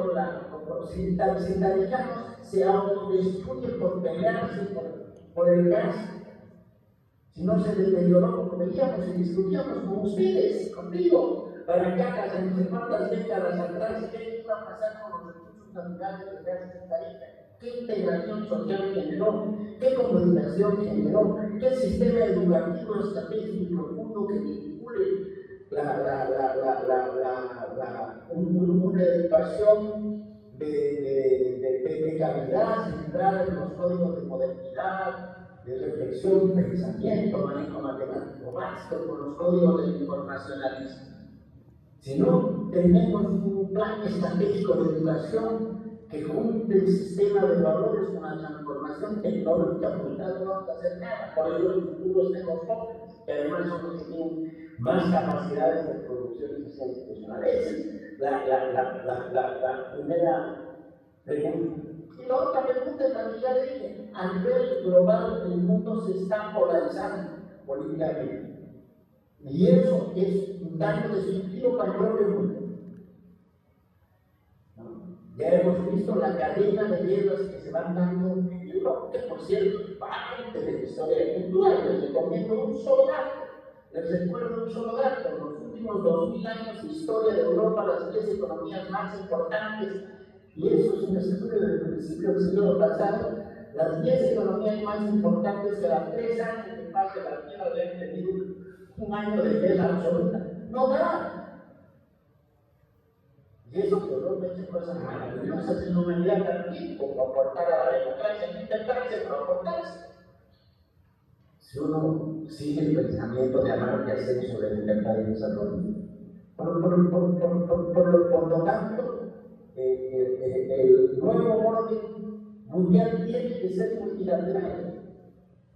si Tarija se autodestruye por pelearse por el gas, si no se deterioró como veíamos y discutíamos con ustedes, conmigo, para acá, hace no sé cuántas décadas atrás, ¿qué iba a pasar con los recursos naturales del gas en Tarija? ¿Qué integración social generó? ¿Qué comunicación generó? ¿Qué sistema educativo estratégico y profundo que vincule una educación de calidad centrada en los códigos de modernidad, de reflexión, pensamiento, manejo matemático básico, con los códigos del informacionalismo? Si no tenemos un plan estratégico de educación que junte el sistema de valores con la transformación tecnológica brutal, no vamos a hacer nada. Por ello, el futuro está en los jóvenes, que además son los que tienen más capacidades de producción y social institucional. Esa es la primera pregunta. Y la otra pregunta es la que ya dije: a nivel global, el mundo se está polarizando políticamente. Y eso es un daño destructivo para el propio mundo. Ya hemos visto la cadena de guerras que se van dando en Europa, que por cierto es parte de la historia cultural. Les recomiendo un solo dato, les recuerdo un solo dato: en los últimos 2000 años de historia de Europa, las 10 economías más importantes, y eso es un estudio del principio del siglo pasado, las 10 economías más importantes que las 3 años de paz de la tierra habían tenido un año de guerra absoluta. No da. Y eso que Europa ha hecho cosas maravillosas en la humanidad también, como aportar a la democracia, no intentarse, pero aportarse. Si uno sigue el pensamiento de Amartya Sen sobre la libertad y el desarrollo. Por lo tanto, el nuevo orden mundial tiene que ser multilateral.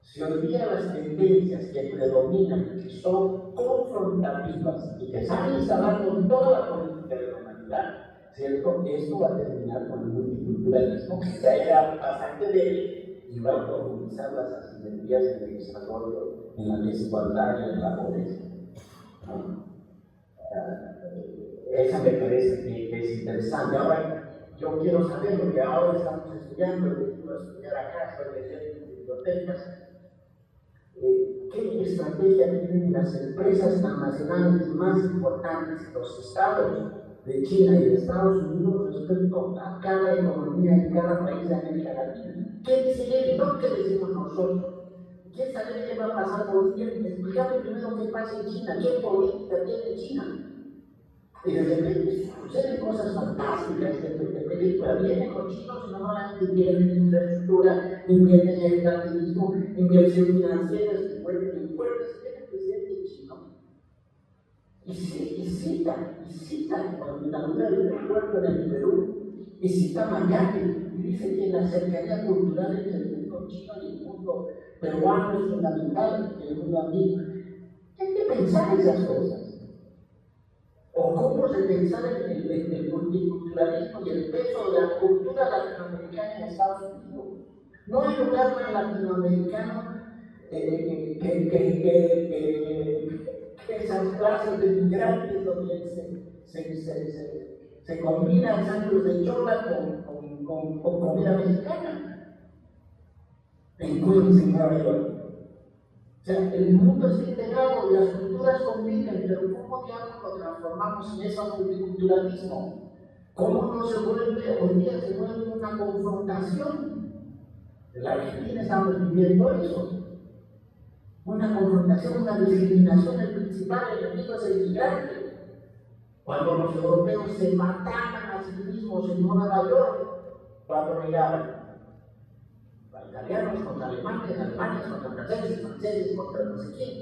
se olvidan las tendencias que predominan, que son confrontativas y que están instalando en toda la política de la humanidad, ¿cierto? Esto va a terminar con el multiculturalismo, que ya era bastante débil y va a profundizar las asimetrías en el desarrollo, en la desigualdad y en la pobreza, ¿no? Esa me parece que es interesante. Ahora, yo quiero saber lo que ahora estamos estudiando, yo quiero estudiar acá, estoy leyendo en bibliotecas. ¿Qué estrategia tienen las empresas transnacionales más importantes, los estados de China y de Estados Unidos respecto a cada economía en cada país de América Latina? ¿Qué dicen ellos? No qué decimos nosotros. ¿Quién sabe qué va a pasar por China? Explícame primero qué pasa en China, qué política tiene China. Y de repente suceden cosas fantásticas de película. Vienen los chinos y normalmente invierten en infraestructura, invierten en capitalismo, inversiones financieras, invierten en puertas. Viene el presidente chino y cita cuando inaugura el aeropuerto en el Perú, y cita Miami, y dice que la cercanía cultural entre el mundo chino y el mundo peruano es fundamental, el mundo amigo. Hay que pensar esas cosas. O cómo se pensar el multiculturalismo y el peso de la cultura latinoamericana en Estados Unidos. No hay lugar más latinoamericano que esas clases de migrantes donde se combinan sándwiches de chola con comida mexicana. En Queens, en Nueva York. O sea, el mundo está integrado y las culturas conviven, pero ¿cómo diablos lo transformamos en ese multiculturalismo? ¿Cómo no se vuelve, hoy día se vuelve una confrontación? En la Argentina estamos viviendo eso. Una confrontación, una discriminación, el principal enemigo es el migrante. Cuando los europeos se mataban a sí mismos en Nueva York, cuando llegaban. Italianos contra alemanes, alemanes contra franceses, franceses contra no sé quién.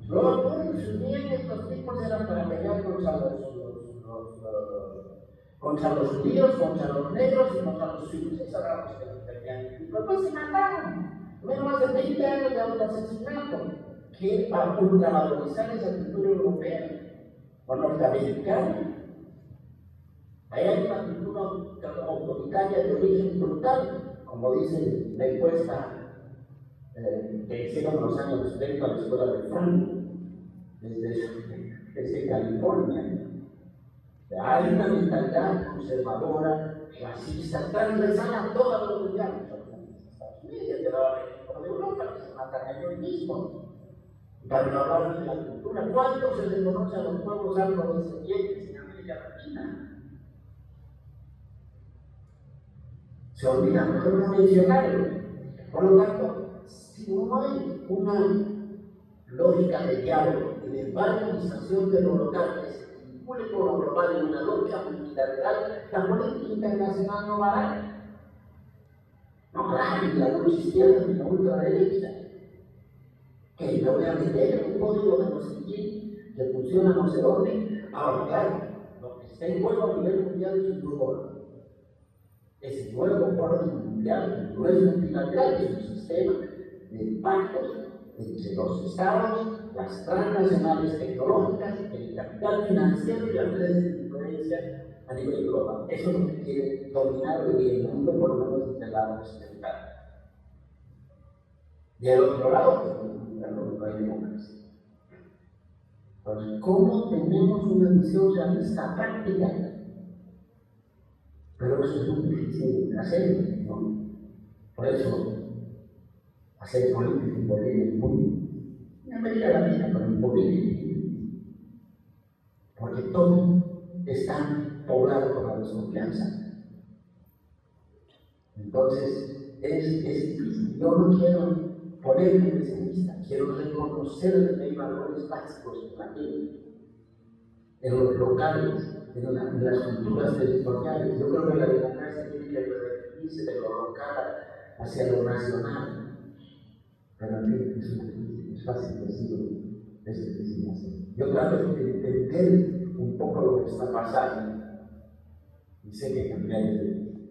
Luego, se unían estos tipos eran para pelear contra los judíos, contra los negros y contra los suizos. Eso era lo que peleaban. Y después se mataron. Tuvieron más de 20 años de autoasesinato que para ultravalorizar esa cultura europea o norteamericana. Ahí hay una cultura autoritaria de origen brutal. Como dice la encuesta que hicieron en los años 70 a la escuela de Franco, desde California. Hay una mentalidad conservadora, racista, transversal a toda la humanidad. Estados Unidos, de Europa, que se matan a ellos mismos. Para no hablar de la cultura, ¿cuánto se reconoce a los pueblos afrodescendientes en América Latina? Se olvida mejor no mencionarlo. Por lo tanto, si no hay una lógica de diálogo y de valorización de lo local que se vincule con lo global en una lógica multilateral, la política internacional no va a dar. No va a dar ni la lucha izquierda ni la ultraderecha. Que yo voy a meter en un código de no sé quién, que funciona no sé dónde. Ahora, claro, lo que está en juego a nivel mundial es un grupo. Ese nuevo orden mundial no es multilateral, es un sistema de pactos entre los estados, las transnacionales tecnológicas, el capital financiero y las redes de influencia a nivel global. Eso es lo que quiere dominar hoy el mundo, por lo menos desde el lado occidental. Y del otro lado, no hay democracia. Entonces, ¿cómo tenemos una visión realista práctica? Pero eso es muy difícil de hacer, ¿no? Por eso, hacer política en Bolivia es muy, en América Latina, pero en Bolivia, porque todo está poblado por la desconfianza. Entonces, es difícil. Yo no quiero ponerme pesimista, quiero reconocer que hay valores básicos en la gente, en los locales, en las culturas territoriales. Yo creo que la democracia tiene que redirigirse de lo local hacia lo nacional. Pero en fin, es fácil decirlo, es difícil hacer. Yo trato de entender un poco lo que está pasando y sé que cambiar es difícil.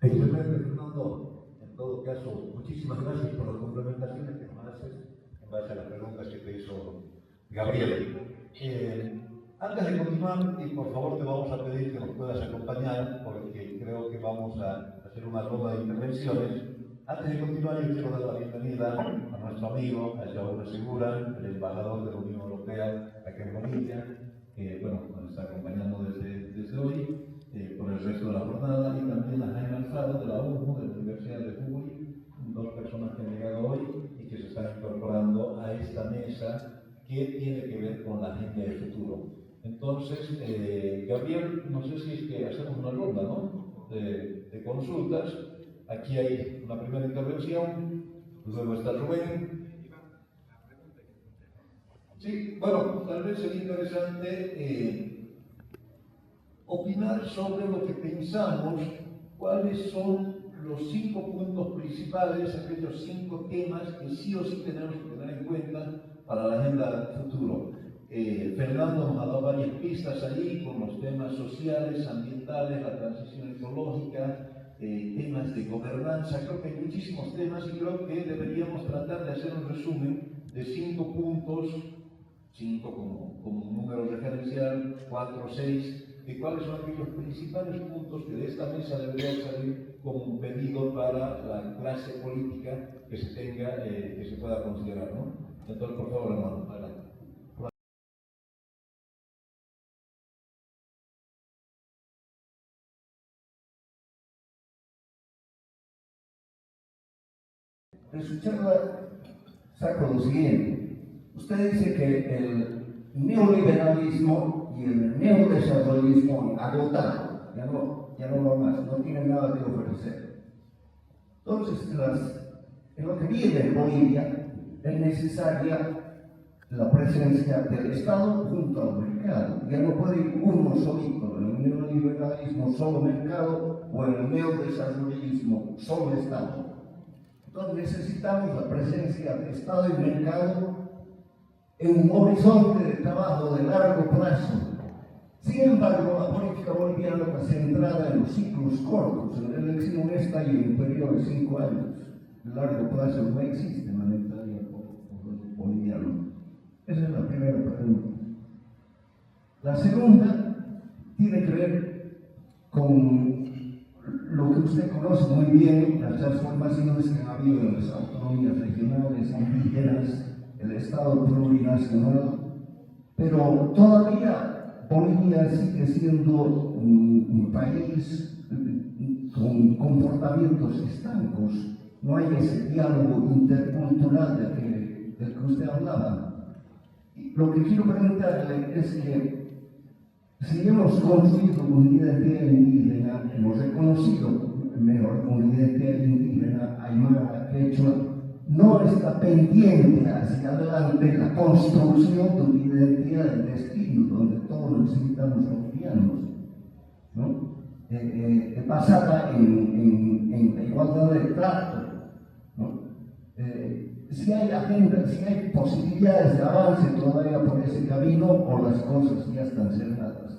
Excelente, Fernando. todo caso, muchísimas gracias por las complementaciones que nos haces en base a las preguntas que te hizo Gabriel. Antes de continuar, y por favor te vamos a pedir que nos puedas acompañar, porque creo que vamos a hacer una ronda de intervenciones. Antes de continuar, yo quiero dar la bienvenida a nuestro amigo, a Jaúl Segura, el embajador de la Unión Europea aquí en Bolivia, que bueno, nos está acompañando desde hoy, por el resto de la jornada, y también a Jaime Alfaro de la UNU, de la Universidad de Jujuy, dos personas que han llegado hoy y que se están incorporando a esta mesa que tiene que ver con la agenda del futuro. Entonces, Gabriel, no sé si es que hacemos una ronda, ¿no?, de consultas. Aquí hay una primera intervención, luego está Rubén. Sí, bueno, tal vez sería interesante opinar sobre lo que pensamos, cuáles son los 5 puntos principales, aquellos 5 temas que sí o sí tenemos que tener en cuenta para la agenda del futuro. Fernando nos ha dado varias pistas allí con los temas sociales, ambientales, la transición ecológica, temas de gobernanza. Creo que hay muchísimos temas y creo que deberíamos tratar de hacer un resumen de 5 puntos, 5 como un número referencial, 4 o 6, de cuáles son aquellos principales puntos que de esta mesa deberían salir como un pedido para la clase política que se tenga, que se pueda considerar, ¿no? Entonces, por favor, hermano, adelante. De su charla saco lo siguiente. Usted dice que el neoliberalismo y el neodesarrollismo han agotado, ya no va más, no tienen nada que ofrecer. Entonces, en lo que viene en Bolivia es necesaria la presencia del Estado junto al mercado. Ya no puede ir uno solito, el neoliberalismo solo mercado o el neodesarrollismo solo Estado. Entonces necesitamos la presencia de Estado y mercado en un horizonte de trabajo de largo plazo. Sin embargo, la política boliviana está centrada en los ciclos cortos, en la elección honesta y en un periodo de 5 años. El largo plazo no existe en la mentalidad boliviana. Esa es la primera pregunta. La segunda tiene que ver con lo que usted conoce muy bien, las transformaciones que ha habido en las autonomías regionales, indígenas, el Estado plurinacional, pero todavía Bolivia sigue siendo un país con comportamientos estancos. No hay ese diálogo intercultural del que usted hablaba. Lo que quiero preguntarle es que si hemos construido una identidad indígena, hemos reconocido mejor una identidad indígena, aymara, quechua, no está pendiente hacia adelante la construcción de una identidad de destino, donde todos necesitamos bolivianos, ¿no? Basada en la igualdad de trato, ¿no? Si hay agenda, si hay posibilidades de avance todavía por ese camino, o las cosas ya están cerradas.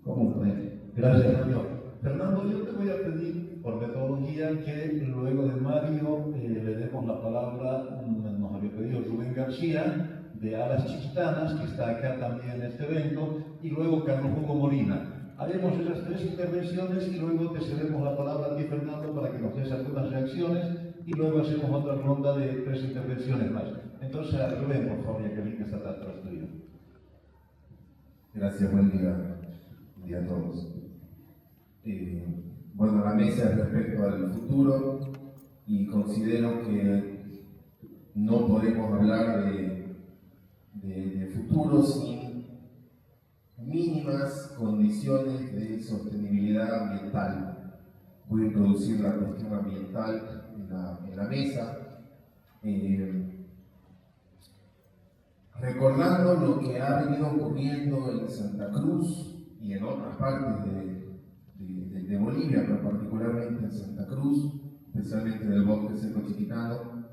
¿Cómo lo ven? Gracias, Mario. Fernando, yo te voy a pedir, por metodología, que luego de Mario le demos la palabra, nos había pedido Rubén García, de Alas Chiquitanas, que está acá también en este evento, y luego Carlos Hugo Molina. Haremos esas 3 intervenciones y luego te cedemos la palabra a ti, Fernando, para que nos des algunas reacciones, y luego hacemos otra ronda de 3 intervenciones más. Entonces, Rubén, por favor, ya que el que está atrás tuyo. Gracias, buen día a todos. Bueno, la mesa es respecto al futuro y considero que no podemos hablar de futuro sin mínimas condiciones de sostenibilidad ambiental. Voy a introducir la cuestión ambiental en la mesa, recordando lo que ha venido ocurriendo en Santa Cruz y en otras partes de Bolivia, pero particularmente en Santa Cruz, especialmente en el bosque seco chiquitano,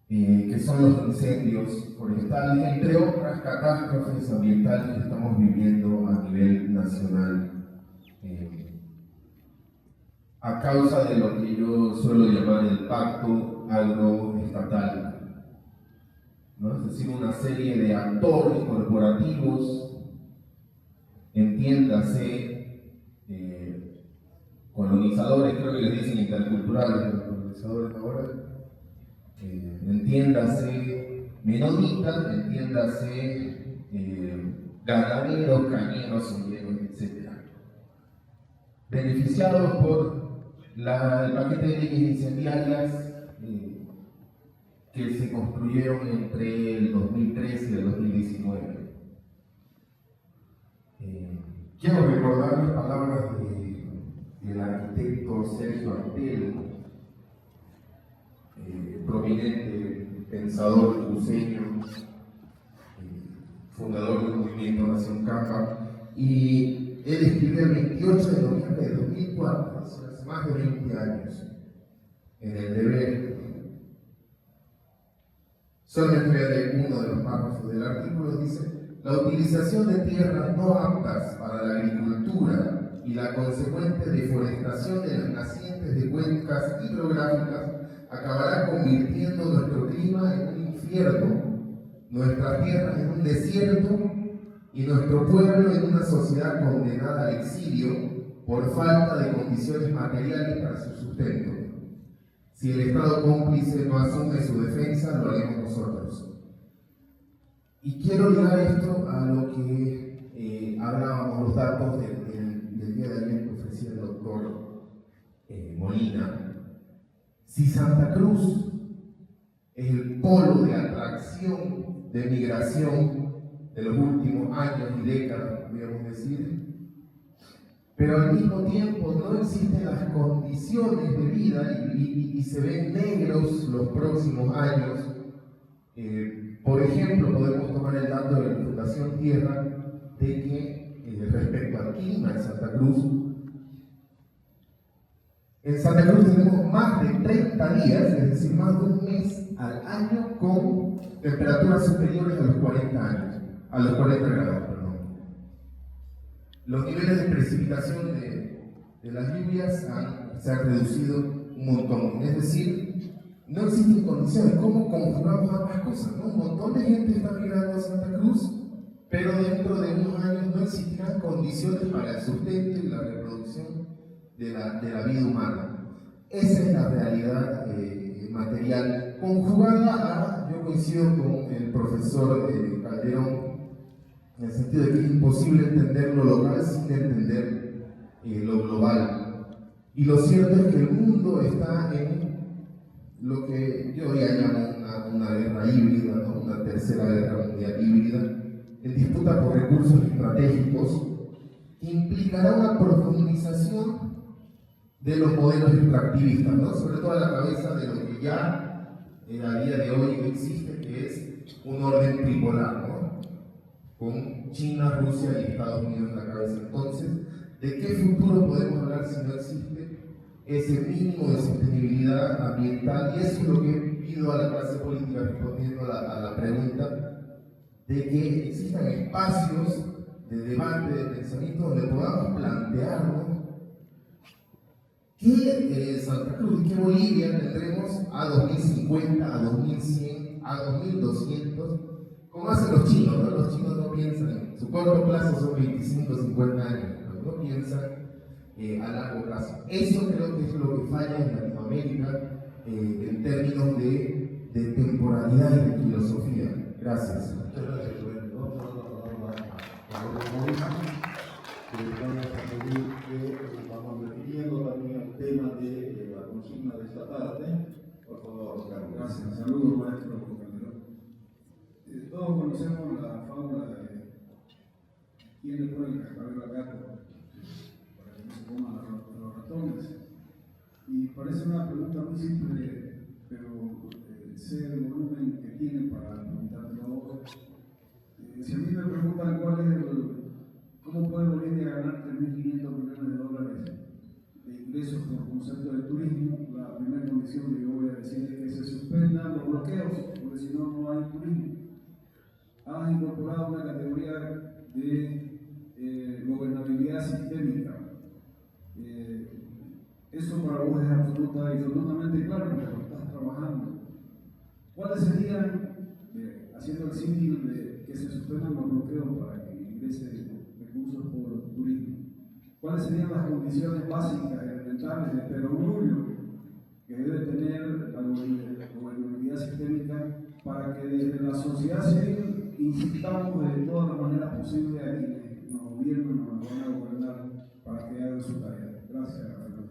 que son los incendios forestales, entre otras catástrofes ambientales que estamos viviendo a nivel nacional. a causa de lo que yo suelo llamar el pacto agroestatal, ¿no? Es decir, una serie de actores corporativos, entiéndase, colonizadores, creo que les dicen interculturales, los colonizadores ahora, entiéndase menonitas, entiéndase ganaderos, cañeros, olleros, etc. Beneficiados por el paquete de leyes incendiarias que se construyeron entre el 2013 y el 2019. Quiero recordar las palabras del arquitecto Sergio Artel, prominente pensador cruceño, fundador del movimiento Nación Capa, y él escribió el 28 de noviembre de 2004, hace más de 20 años, en El Deber. Solamente de uno de los párrafos del artículo dice: la utilización de tierras no aptas para la agricultura y la consecuente deforestación de las nacientes de cuencas hidrográficas acabará convirtiendo nuestro clima en un infierno, nuestras tierras en un desierto y nuestro pueblo en una sociedad condenada al exilio por falta de condiciones materiales para su sustento. Si el Estado cómplice no asume su defensa, lo haremos nosotros. Y quiero ligar esto a lo que hablábamos, los datos del día de ayer que ofrecía el doctor Molina. Si Santa Cruz es el polo de atracción de migración de los últimos años y décadas, podríamos decir, pero al mismo tiempo no existen las condiciones de vida y se ven negros los próximos años. Por ejemplo, podemos tomar el dato de la Fundación Tierra de que respecto al clima en Santa Cruz tenemos más de 30 días, es decir, más de un mes al año con temperaturas superiores a los 40 años, a los 40 grados, perdón. Los niveles de precipitación de las lluvias se han reducido un montón, es decir, no existen condiciones. ¿Cómo conjugamos ambas cosas, no? Un montón de gente está migrando a Santa Cruz, pero dentro de unos años no existirán condiciones para el sustento y la reproducción de la vida humana. Esa es la realidad material, conjugada a, yo coincido con el profesor Calderón, en el sentido de que es imposible entender lo local sin entender lo global. Y lo cierto es que el mundo está en lo que yo ya llamo una guerra híbrida, ¿no? Una tercera guerra mundial híbrida, en disputa por recursos estratégicos, que implicará una profundización de los modelos extractivistas, ¿no? Sobre todo a la cabeza de lo que ya a día de hoy existe, que es un orden tripolar, ¿no? Con China, Rusia y Estados Unidos en la cabeza. Entonces, ¿de qué futuro podemos hablar si no existe ese mínimo de sostenibilidad ambiental? Y eso es lo que pido a la clase política, respondiendo a la pregunta, de que existan espacios de debate, de pensamiento, donde podamos plantearnos qué Santa Cruz y qué Bolivia tendremos a 2050, a 2100, a 2200, como hacen los chinos, ¿no? Los chinos no piensan, en su corto plazo son 25, 50 años, no piensan a largo plazo. Eso creo que es lo que falla en Latinoamérica en términos de temporalidad y de filosofía. Gracias. Muchas gracias, Rubén. Vamos a dar la palabra a Rubén Molina, que vamos a pedir que vamos refiriendo también al tema de la consigna de esta tarde. Por favor, Carlos. Gracias. Saludos, maestro Calderón. Todos conocemos la fábula de quién le pone el cascabel al gato para que no se coman los ratones. Y parece una pregunta muy simple, pero sé el volumen que tiene para preguntarlo. Si a mí me preguntan cómo puede Bolivia ganar 3.500 millones de dólares de ingresos por concepto de turismo, la primera condición que yo voy a decir es que se suspendan los bloqueos, porque si no, no hay turismo. Han incorporado una categoría de gobernabilidad sistémica. Eso para vos es absolutamente claro porque lo estás trabajando. ¿Cuáles serían, haciendo el símil de que se suspendan los bloqueos para que ingrese recursos por turismo, cuáles serían las condiciones básicas, elementales de perogrullo que debe tener la gobernabilidad sistémica para que desde la sociedad civil incitamos de todas las maneras posibles a quienes nos gobiernan o nos van a gobernar para que hagan su tarea? Gracias, Fernando.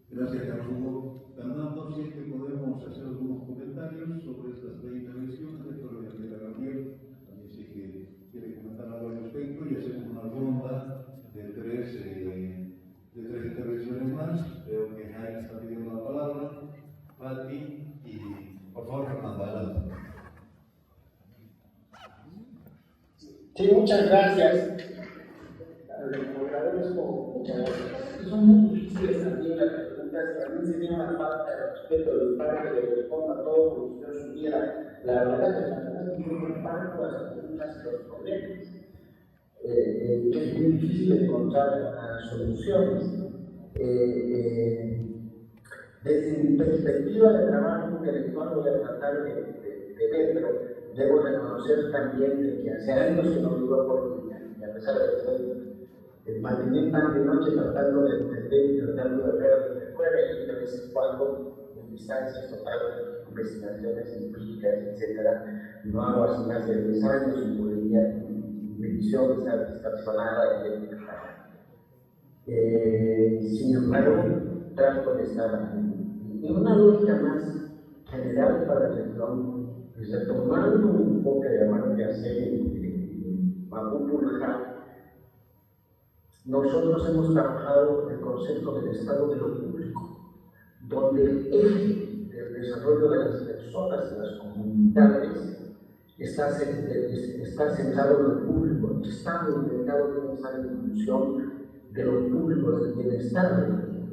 Gracias, Carlos Hugo. Fernando, si es que podemos hacer algunos comentarios sobre estas 3 intervenciones, después lo voy a pedir a Gabriel, también si es que quiere comentar algo al respecto, y hacemos una ronda de tres intervenciones más. Veo que Jaime está pidiendo la palabra, Pati, y por favor, Fernando, adelante. Sí, muchas gracias. A los moderadores, muchas gracias. Son muy difíciles también las preguntas, también sería una falta de respeto del padre que le responda a todos como si yo supiera la verdad que yo comparto las preguntas y los problemas. Es muy difícil encontrar soluciones. Desde mi perspectiva de trabajo intelectual voy a tratar de ver, pero debo reconocer también que hace años que no vivo por vida, y a pesar de que estoy manteniendo tarde y noche tratando de entender y tratando de ver desde fuera y de vez en cuando en distancias totales, investigaciones empíricas, etc. No hago así más de 10 años y podría mi visión está distorsionada y equivocada. Sin embargo, trato de estar en una lógica más general para la región, retomando un poco de Amartya Sen, Babu Purja. Nosotros hemos trabajado el concepto del estado de lo público, donde el eje del desarrollo de las personas y las comunidades está centrado en lo público. El Estado intentado tiene que estar en función de lo público, del bienestar del público.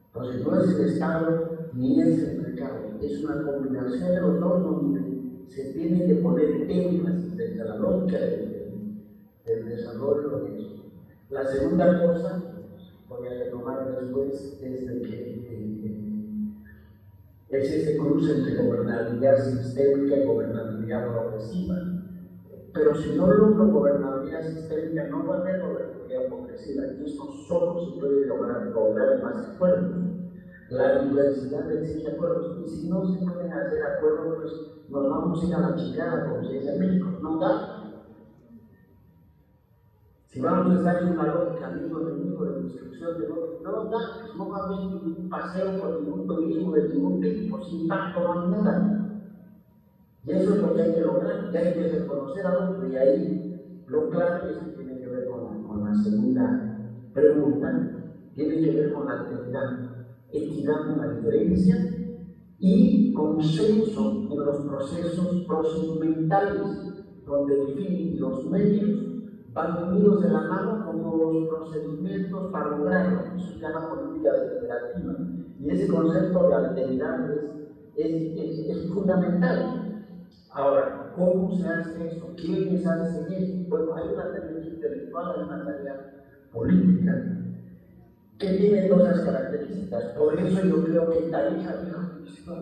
Entonces no es el Estado ni es el mercado, es una combinación de los dos donde se tiene que poner énfasis desde la lógica del desarrollo de eso. La segunda cosa, voy a retomar después, es de que es ese cruce entre gobernabilidad sistémica y gobernabilidad progresiva. Pero si no logro gobernabilidad sistémica, no va a haber gobernabilidad progresiva, y esto solo se puede lograr en más acuerdos. La diversidad exige acuerdos, y si no se pueden hacer acuerdos, pues nos vamos a ir a la chingada, como se dice en México, no da. Si vamos a estar en una lógica amigo-enemigo de destrucción de otro, no da, pues no va a haber ningún paseo por ningún turismo de ningún tipo, sin impacto, no hay nada. Y eso es lo que hay que lograr, y hay que reconocer a otro, y ahí lo clave es que tiene que ver con la segunda pregunta, tiene que ver con la equidad con la diferencia y consenso en los procesos procedimentales, donde el fin y los medios van unidos de la mano como los procedimientos para lograrlo. Eso se llama política deliberativa. Y ese concepto de alteridad es fundamental. Ahora, ¿cómo se hace eso? ¿Quiénes hacen eso? Bueno, hay una tarea intelectual, hay una tarea política que tiene todas las características. Por eso yo creo que Tarija dijo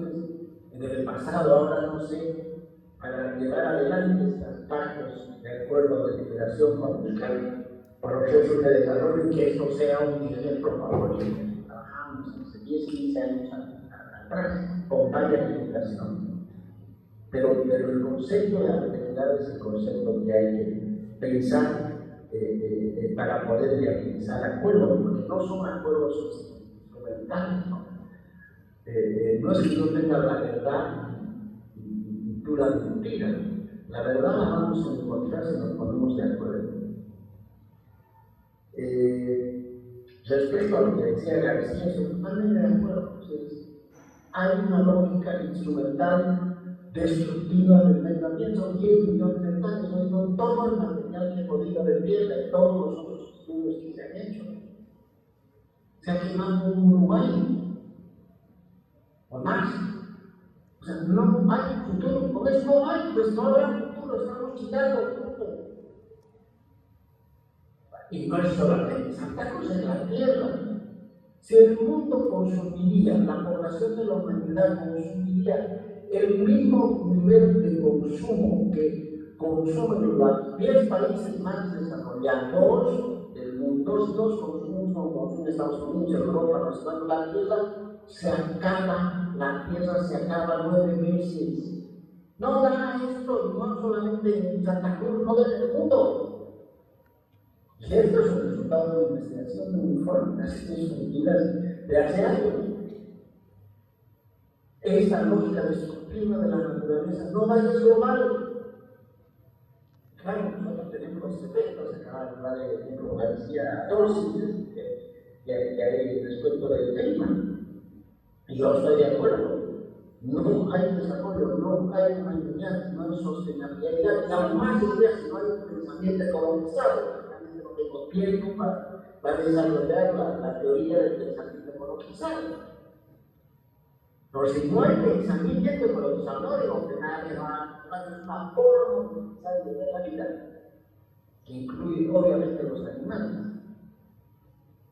en el pasado, ahora no sé, para llevar adelante estos pactos de acuerdo de liberación para buscar procesos de desarrollo y que esto sea un ejemplo favorito. Trabajamos hace 10, 15 años atrás con varias limitaciones. Pero el concepto de alteridad es el concepto que hay que pensar para poder realizar acuerdos, porque no son acuerdos instrumentales, ¿no? No es que yo tenga la verdad y tú la mentira. La verdad la vamos a encontrar si nos ponemos de acuerdo. Respecto a lo que decía García, estoy totalmente de acuerdo. Entonces, hay una lógica instrumental destructiva del medio ambiente. Son 10 millones de hectáreas, hoy con todo el material que he podido ver y todos los otros estudios que se han hecho. Se ha quemado un Uruguay o más. O sea, no hay futuro. Con eso no hay, pues no habrá futuro, estamos quitando punto. Y no es solamente Santa Cruz, en la tierra. Si el mundo consumiría, la población de la humanidad consumiría el mismo nivel de consumo que consumen los 10 países más desarrollados del mundo, si todos consumimos como consumen Estados Unidos, Europa, los Estados Unidos, la tierra se acaba 9 meses. No da esto, no solamente en Santa Cruz, no en el mundo. Y esto es un resultado de una investigación de un informe de Naciones Unidas de hace años. Esta lógica destructiva de la naturaleza no da, es global. Claro, nosotros tenemos los efectos, acaba de hablar de ejemplo García Dorsis, que hay respecto del clima. Y yo estoy de acuerdo. No hay desarrollo, no hay humanidad, no hay sostenibilidad, y aún más diría si no hay un pensamiento ecologizado. Realmente no tengo tiempo para desarrollar la teoría del pensamiento ecologizado. Pero si no hay pensamiento ecologizado, no digo que nada es una forma de ver la vida, que incluye obviamente los animales.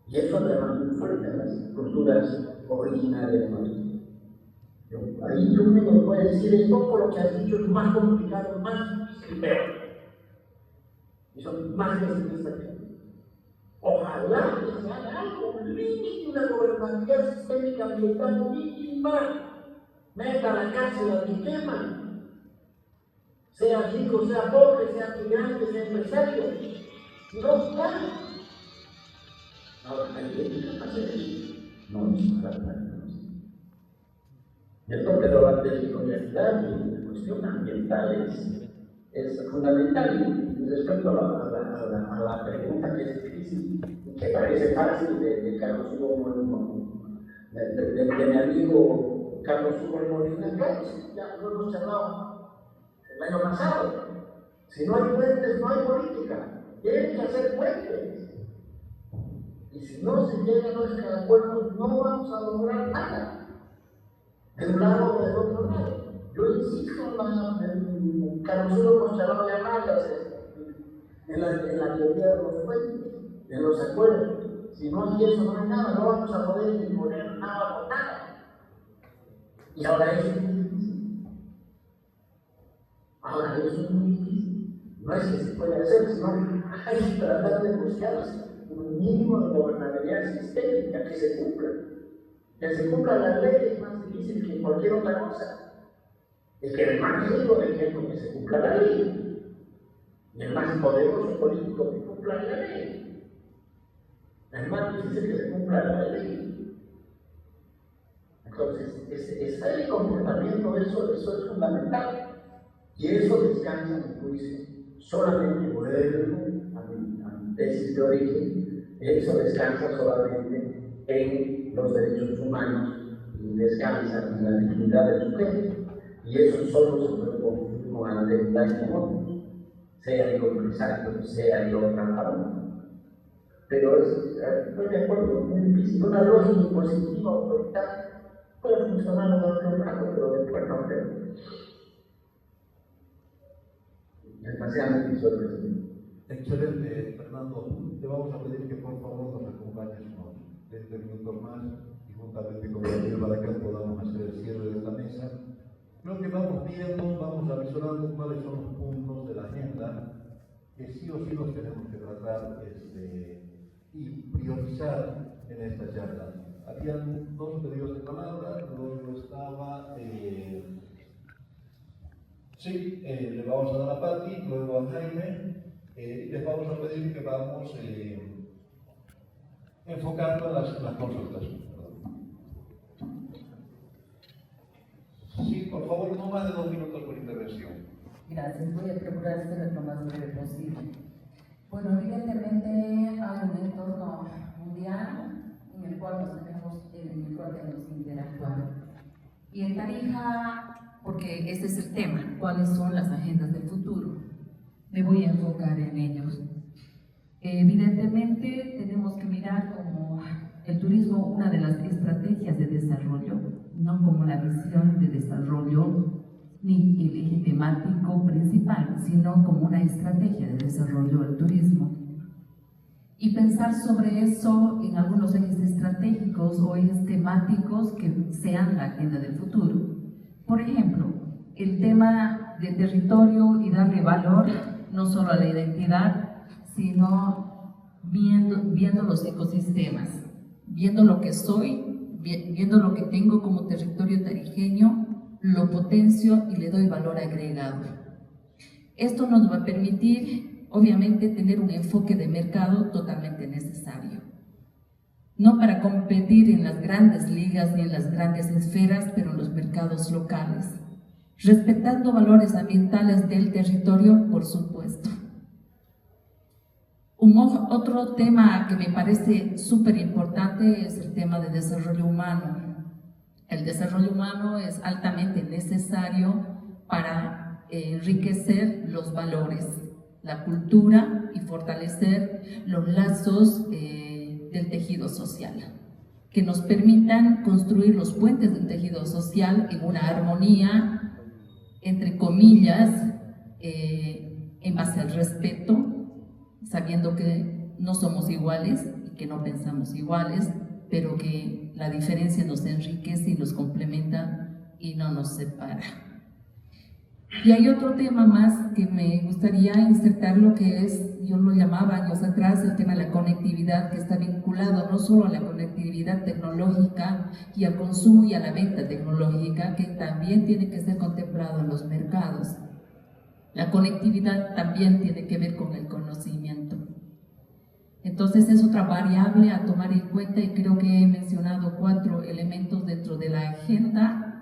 Y eso le va muy fuerte a las culturas originarias. Ahí lo único que puedo decir es todo lo que has dicho es más complicado, más difícil, peor. Y son más pesimistas que ojalá que se haga algo, un límite, una gobernabilidad sistémica ambiental mínima. Meta a la cárcel a que queman. Sea rico, sea pobre, sea migrante, sea empresario. No está. Ahora, hay que hacer eso. No está. Yo creo que la territorialidad y la cuestión ambiental es fundamental. Y respecto a la pregunta que es difícil, que parece fácil de Carlos Hugo Molina, de mi amigo Carlos Hugo Molina, claro, ya lo hemos charlado el año pasado. Si no hay puentes, no hay política. Tienen que hacer puentes. Y si no se llegan a los acuerdos, no vamos a lograr nada. De un lado o del otro lado. Yo insisto en Carlos Hugo hemos charlado ya más en la teoría de los puentes, en los acuerdos. Si no hay eso, no hay nada, no vamos a poder imponer nada por nada. Y ahora eso es muy difícil. Ahora eso es muy difícil. No es que se pueda hacer, sino hay que tratar de buscar un mínimo de gobernabilidad sistémica que se cumpla. Que se cumpla la ley es más difícil que cualquier otra cosa. Es que el más rico ejemplo que se cumpla la ley. Y el más poderoso político que cumpla la ley. Es más difícil que se cumpla la ley. Entonces, ese comportamiento, eso es fundamental. Y eso descansa en mi juicio. Solamente vuelvo a mi tesis de origen. Eso descansa solamente en los derechos humanos y descansa en la dignidad del sujeto. Y eso solo se puede construir con la identidad común, sea yo empresario, sea yo trabajador. Pero estoy de acuerdo, es muy difícil. Una lógica impositiva autoritaria puede funcionar en otro lado, pero después no creo. Desgraciadamente soy presidente. Excelente, Fernando. Te vamos a pedir que por favor nos acompañes unos 20 minutos más y juntamente con Gabriel Baracán podamos hacer el cierre de esta mesa. Creo que vamos viendo, vamos avisorando cuáles son los puntos de la agenda que sí o sí los tenemos que tratar y priorizar en esta charla. Habían dos pedidos de palabra, luego estaba... le vamos a dar a Pati, luego a Jaime, y les vamos a pedir que vamos enfocando las consultas. Sí, por favor, no más de 2 minutos por intervención. Gracias, voy a procurar ser lo más breve posible. Bueno, evidentemente hay un entorno mundial en el cual tenemos que interactuar. Y en Tarija, porque ese es el tema, cuáles son las agendas del futuro, me voy a enfocar en ellos. Evidentemente tenemos que mirar como el turismo una de las estrategias de desarrollo, no como la visión de desarrollo ni el eje temático principal, sino como una estrategia de desarrollo del turismo. Y pensar sobre eso en algunos ejes estratégicos estratégicos o ejes temáticos que sean la agenda del futuro. Por ejemplo, el tema del territorio y darle valor no solo a la identidad, sino viendo los ecosistemas, viendo lo que soy, viendo lo que tengo como territorio tarijeño, lo potencio y le doy valor agregado. Esto nos va a permitir, obviamente, tener un enfoque de mercado totalmente necesario. No para competir en las grandes ligas ni en las grandes esferas, pero en los mercados locales, respetando valores ambientales del territorio, por supuesto. Otro tema que me parece súper importante es el tema de desarrollo humano. El desarrollo humano es altamente necesario para enriquecer los valores, la cultura y fortalecer los lazos del tejido social, que nos permitan construir los puentes del tejido social en una armonía, entre comillas, en base al respeto, sabiendo que no somos iguales y que no pensamos iguales, pero que la diferencia nos enriquece y nos complementa y no nos separa. Y hay otro tema más que me gustaría insertar, lo que es, yo lo llamaba años atrás, el tema de la conectividad, que está vinculado no solo a la conectividad tecnológica y al consumo y a la venta tecnológica, que también tiene que ser contemplado en los mercados. La conectividad también tiene que ver con el conocimiento. Entonces es otra variable a tomar en cuenta y creo que he mencionado 4 elementos dentro de la agenda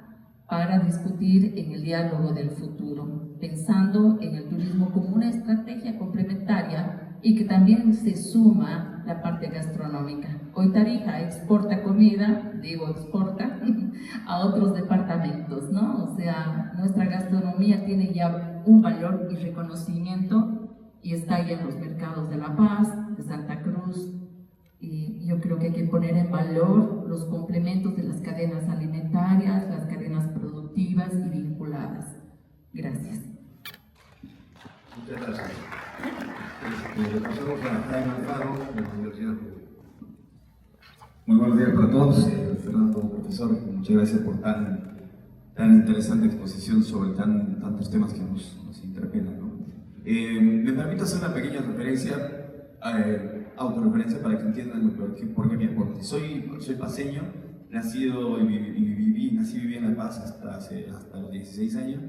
para discutir en el diálogo del futuro, pensando en el turismo como una estrategia complementaria y que también se suma la parte gastronómica. Hoy Tarija exporta comida, digo exporta, a otros departamentos, ¿no? O sea, nuestra gastronomía tiene ya un valor y reconocimiento y está ya en los mercados de La Paz, de Santa Cruz, y yo creo que hay que poner en valor los complementos de las cadenas alimentarias, las cadenas productivas y vinculadas. Gracias. Muchas gracias. Le pasamos a Jaime Alfaro, de la Universidad. Muy buenos días para todos. Fernando, profesor, muchas gracias por tan interesante exposición sobre tantos temas que nos interpelan, ¿no? Me permito hacer una pequeña referencia, autorreferencia, para que entiendan por qué me aporte. Soy paseño, nací y viví en La Paz hasta los 16 años,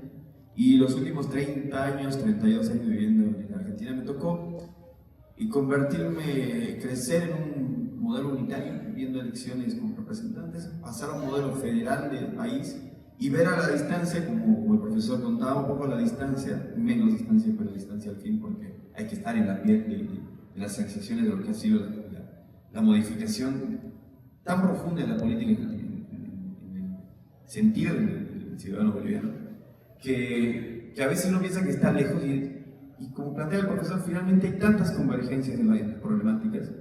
y los últimos 30 años, 32 años viviendo en Argentina me tocó crecer en un modelo unitario, viendo elecciones con representantes, pasar a un modelo federal del país y ver a la distancia, como el profesor contaba, un poco la distancia, menos distancia, pero distancia al fin, porque hay que estar en la piel de las sensaciones de lo que ha sido la modificación tan profunda de la política en el sentido del ciudadano boliviano, que a veces uno piensa que está lejos y como plantea el profesor, finalmente hay tantas convergencias en las problemáticas,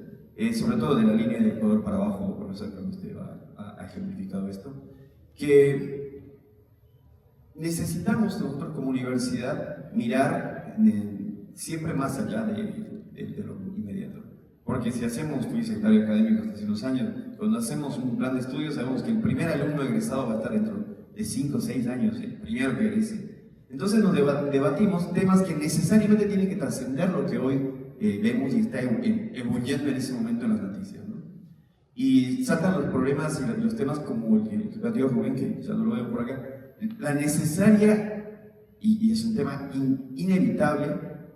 sobre todo de la línea de Ecuador para abajo, profesor, cuando usted ha ejemplificado esto, que necesitamos nosotros como universidad mirar siempre más allá de lo inmediato. Porque si fui secretario académico hasta hace unos años, cuando hacemos un plan de estudios sabemos que el primer alumno egresado va a estar dentro de 5 o 6 años, el primero que egrese. Entonces nos debatimos temas que necesariamente tienen que trascender lo que hoy vemos y está ebulliendo en ese momento en las noticias, ¿no? Y saltan los problemas y los temas como el que planteó Rubén, que ya no lo veo por acá, la necesaria, y es un tema inevitable,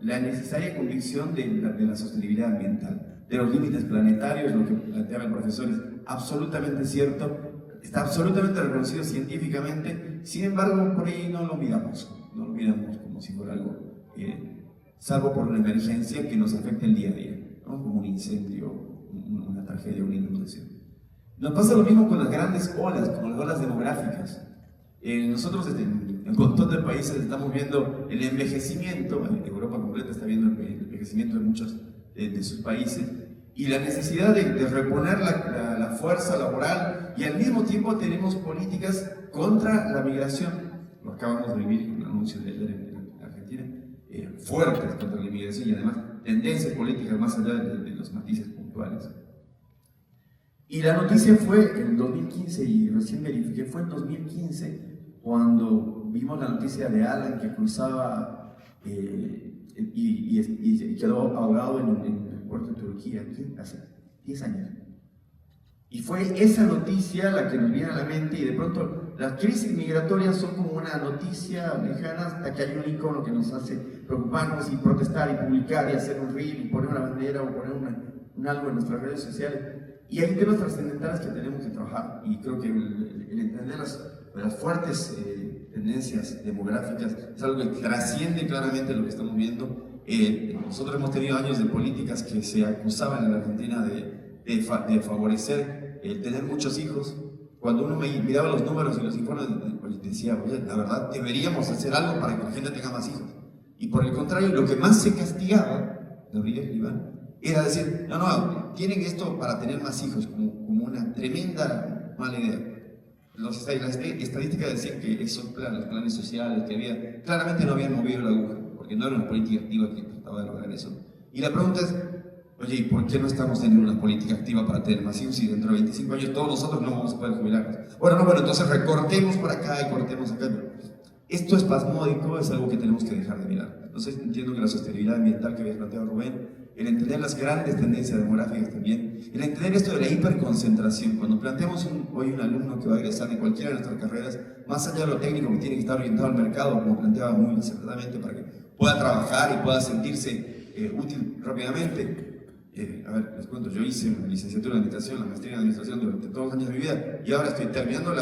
la necesaria convicción de la sostenibilidad ambiental, de los límites planetarios. Lo que planteaba el profesor es absolutamente cierto, está absolutamente reconocido científicamente, sin embargo por ahí no lo miramos como si fuera algo, salvo por una emergencia que nos afecta el día a día, ¿no? Como un incendio, una tragedia, una inundación. Nos pasa lo mismo con las grandes olas, como las olas demográficas. Nosotros en un montón de países estamos viendo el envejecimiento, Europa completa está viendo el envejecimiento de muchos de sus países, y la necesidad de reponer la fuerza laboral, y al mismo tiempo tenemos políticas contra la migración. Lo acabamos de vivir con el anuncio de ayer en Argentina, fuertes contra la inmigración y además tendencias políticas más allá de los matices puntuales. Y la noticia fue en 2015, y recién verifiqué, fue en 2015 cuando vimos la noticia de Alan que cruzaba y quedó ahogado en el puerto de Turquía, hace 10 años. Y fue esa noticia la que nos viene a la mente, y de pronto las crisis migratorias son como una noticia lejana hasta que hay un icono que nos hace preocuparnos y protestar y publicar y hacer un reel y poner una bandera o poner un algo en nuestras redes sociales. Y hay temas trascendentales que tenemos que trabajar, y creo que el entender las fuertes tendencias demográficas es algo que trasciende claramente lo que estamos viendo. Nosotros hemos tenido años de políticas que se acusaban en la Argentina de favorecer el tener muchos hijos. Cuando uno miraba los números y los informes, decía, oye, la verdad, deberíamos hacer algo para que la gente tenga más hijos. Y por el contrario, lo que más se castigaba, Gabriel, Iván, era decir, no, tienen esto para tener más hijos, como una tremenda mala idea. Las estadísticas decían que esos planes, los planes sociales que había, claramente no habían movido la aguja, porque no era una política activa que trataba de lograr eso. Y la pregunta es, oye, ¿y por qué no estamos teniendo una política activa para tener más hijos si dentro de 25 años todos nosotros no vamos a poder jubilarnos? Bueno, entonces recortemos por acá y cortemos acá. Esto espasmódico es algo que tenemos que dejar de mirar. Entonces entiendo que la sostenibilidad ambiental que había planteado Rubén, el entender las grandes tendencias demográficas también, el entender esto de la hiperconcentración. Cuando planteamos hoy un alumno que va a egresar de cualquiera de nuestras carreras, más allá de lo técnico que tiene que estar orientado al mercado, como planteaba muy acertadamente, para que pueda trabajar y pueda sentirse útil rápidamente. Les cuento, yo hice una licenciatura en Administración, la maestría en Administración durante todos los años de mi vida, y ahora estoy terminando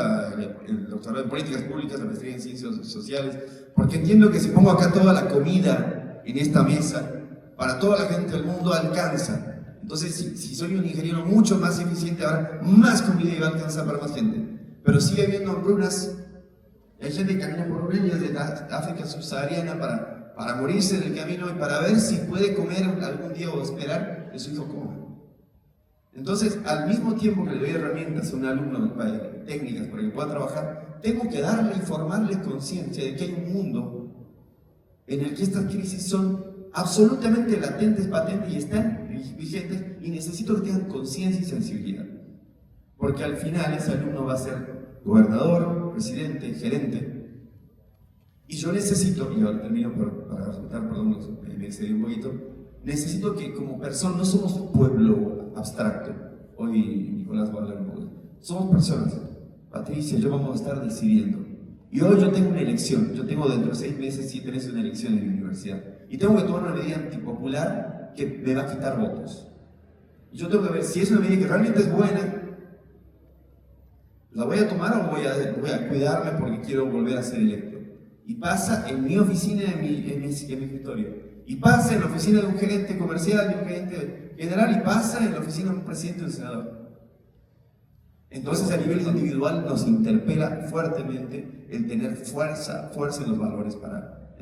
el doctorado en Políticas Públicas, la maestría en Ciencias Sociales, porque entiendo que si pongo acá toda la comida en esta mesa, para toda la gente del mundo alcanza. Entonces, si soy un ingeniero mucho más eficiente, ahora más comida iba a alcanzar para más gente. Pero sigue habiendo hambrunas. Hay gente que camina por orillas de África subsahariana para morirse en el camino y para ver si puede comer algún día o esperar que su hijo coma. Entonces, al mismo tiempo que le doy herramientas a un alumno, técnicas para que pueda trabajar, tengo que darle y formarle conciencia de que hay un mundo en el que estas crisis son absolutamente latentes, patentes y están vigentes, y necesito que tengan conciencia y sensibilidad. Porque al final ese alumno va a ser gobernador, presidente, gerente. Y yo necesito, y ahora termino para respetar, perdón, me excedí un poquito, necesito que como persona, no somos un pueblo abstracto. Hoy Nicolás va a hablar un poco. Somos personas. Patricia y yo vamos a estar decidiendo. Y hoy yo tengo una elección. Yo tengo dentro de 6 meses, 7 meses una elección en mi universidad. Y tengo que tomar una medida antipopular que me va a quitar votos. Y yo tengo que ver si es una medida que realmente es buena. ¿La voy a tomar o voy a cuidarme porque quiero volver a ser electo? Y pasa en mi oficina, en mi escritorio. Y pasa en la oficina de un gerente comercial, de un gerente general, y pasa en la oficina de un presidente o un senador. Entonces, a nivel individual nos interpela fuertemente el tener fuerza en los valores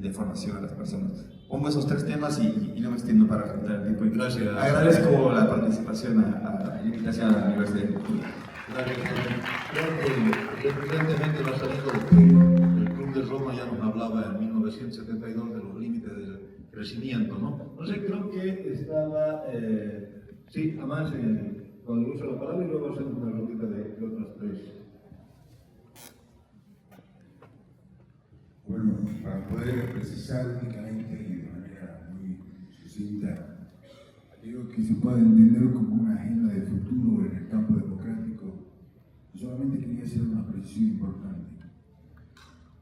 de formación a las personas. Pongo esos 3 temas y no me extiendo para respetar el tiempo. Y gracias. Agradezco la participación la invitación a la Universidad de Cultura. Gracias. Creo que recientemente nos ha salido que el Club de Roma ya nos hablaba en 1972 de los límites del crecimiento, ¿no? Entonces creo que estaba, sí, además, cuando uso la palabra y luego hacemos una rondita de otras 3. Bueno, para poder precisar únicamente y de manera muy sucinta, digo que se puede entender como una agenda de futuro en el campo democrático. Yo solamente quería hacer una precisión importante.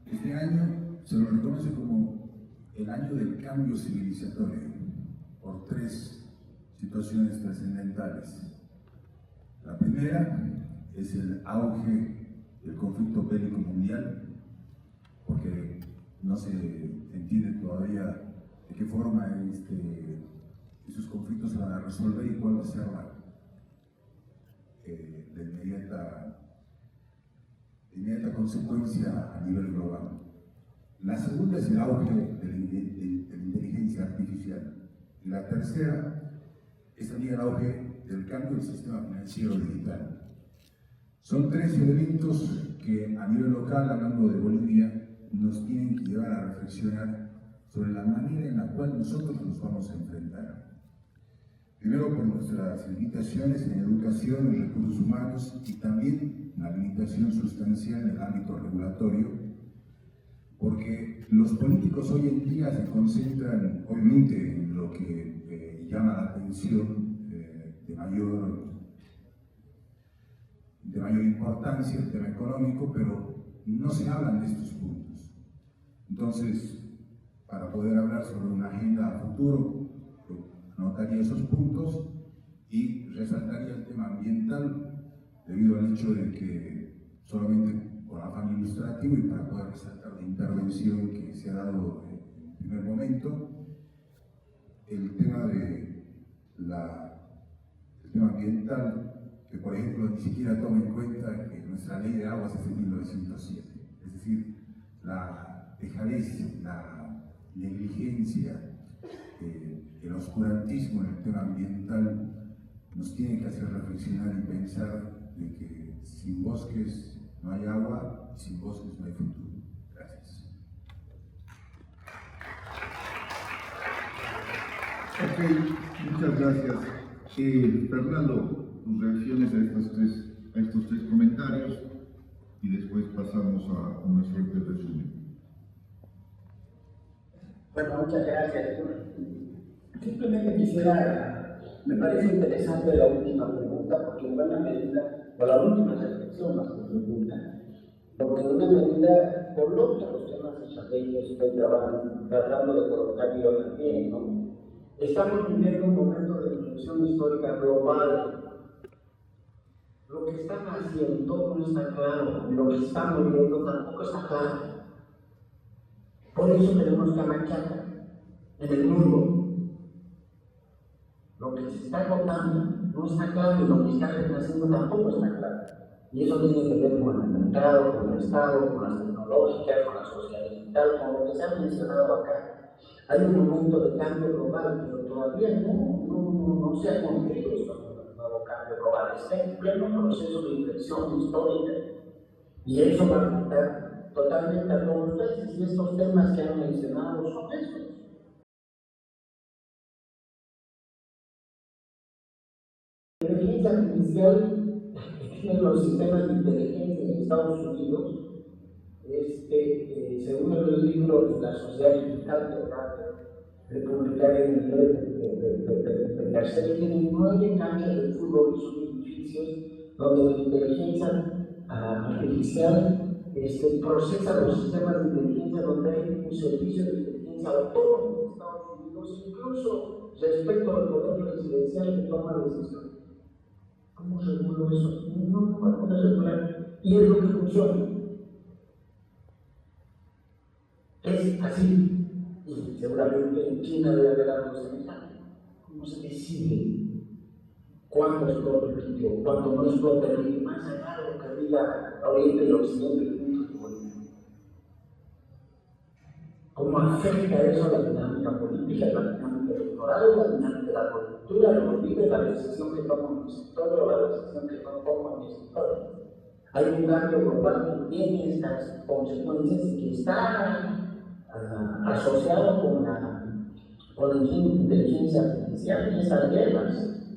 Este año se lo reconoce como el año del cambio civilizatorio por 3 situaciones trascendentales. La primera es el auge del conflicto bélico mundial, porque no se entiende todavía de qué forma esos conflictos se van a resolver y cuál va a ser la inmediata consecuencia a nivel global. La segunda es el auge de la inteligencia artificial. Y la tercera es también el auge del cambio del sistema financiero digital. Son 3 elementos que a nivel local, hablando de Bolivia, nos tienen que llevar a reflexionar sobre la manera en la cual nosotros nos vamos a enfrentar. Primero por nuestras limitaciones en educación, en recursos humanos y también una limitación sustancial en el ámbito regulatorio, porque los políticos hoy en día se concentran obviamente en lo que llama la atención de mayor importancia, el tema económico, pero no se hablan de estos puntos. Entonces, para poder hablar sobre una agenda a futuro, anotaría esos puntos y resaltaría el tema ambiental, debido al hecho de que solamente con afán ilustrativo y para poder resaltar la intervención que se ha dado en primer momento, el tema ambiental, que por ejemplo ni siquiera toma en cuenta que nuestra ley de aguas es de 1907, es decir, la dejadez, la negligencia, el oscurantismo en el tema ambiental nos tiene que hacer reflexionar y pensar de que sin bosques no hay agua y sin bosques no hay futuro. Gracias. Ok, muchas gracias. Fernando, tus reacciones a estos tres comentarios y después pasamos a una suerte de resumen. Bueno, muchas gracias. Simplemente quisiera, me parece interesante la última pregunta, porque en buena medida, o la última reflexión más que pregunta, porque en una medida coloca los temas estratégicos que estoy tratando de colocar yo también, ¿no? Estamos viviendo un momento de inflexión histórica global. Lo que están haciendo no está claro, lo que están viviendo tampoco está claro. Por eso tenemos que marchar en el mundo. Lo que se está votando no está claro y lo que están haciendo tampoco está claro. Y eso tiene que ver con el mercado, con el Estado, con las tecnológicas, con la sociedad digital, con lo que se ha mencionado acá. Hay un momento de cambio global, pero todavía no se ha construido esto, un nuevo cambio global. Está en pleno proceso de inflexión histórica. Y eso va a afectar totalmente a todos los países. Y estos temas que han mencionado son estos. La inteligencia artificial en los sistemas de inteligencia en Estados Unidos, según el libro de la Sociedad Digital de publicar en inglés de García, tienen 9 canchas de fútbol y sus edificios donde la inteligencia artificial procesa los sistemas de inteligencia, donde hay un servicio de inteligencia autónomo en Estados Unidos, incluso respecto al poder presidencial que toma decisiones. ¿Cómo regulo eso? No va a poder regular. Y es lo que funciona. Es así. Y seguramente en China debe haber algo semejante. ¿Cómo se decide cuándo explota el litio, cuándo no explota el litio? Más allá de lo que diga Oriente y Occidente, ¿cómo afecta eso a la dinámica política, la dinámica electoral, la dinámica de la coyuntura, no olvide la decisión que toma un sector o la decisión que no toma un sector? Hay un cambio global que tiene estas consecuencias y que está asociado con la inteligencia artificial y estas guerras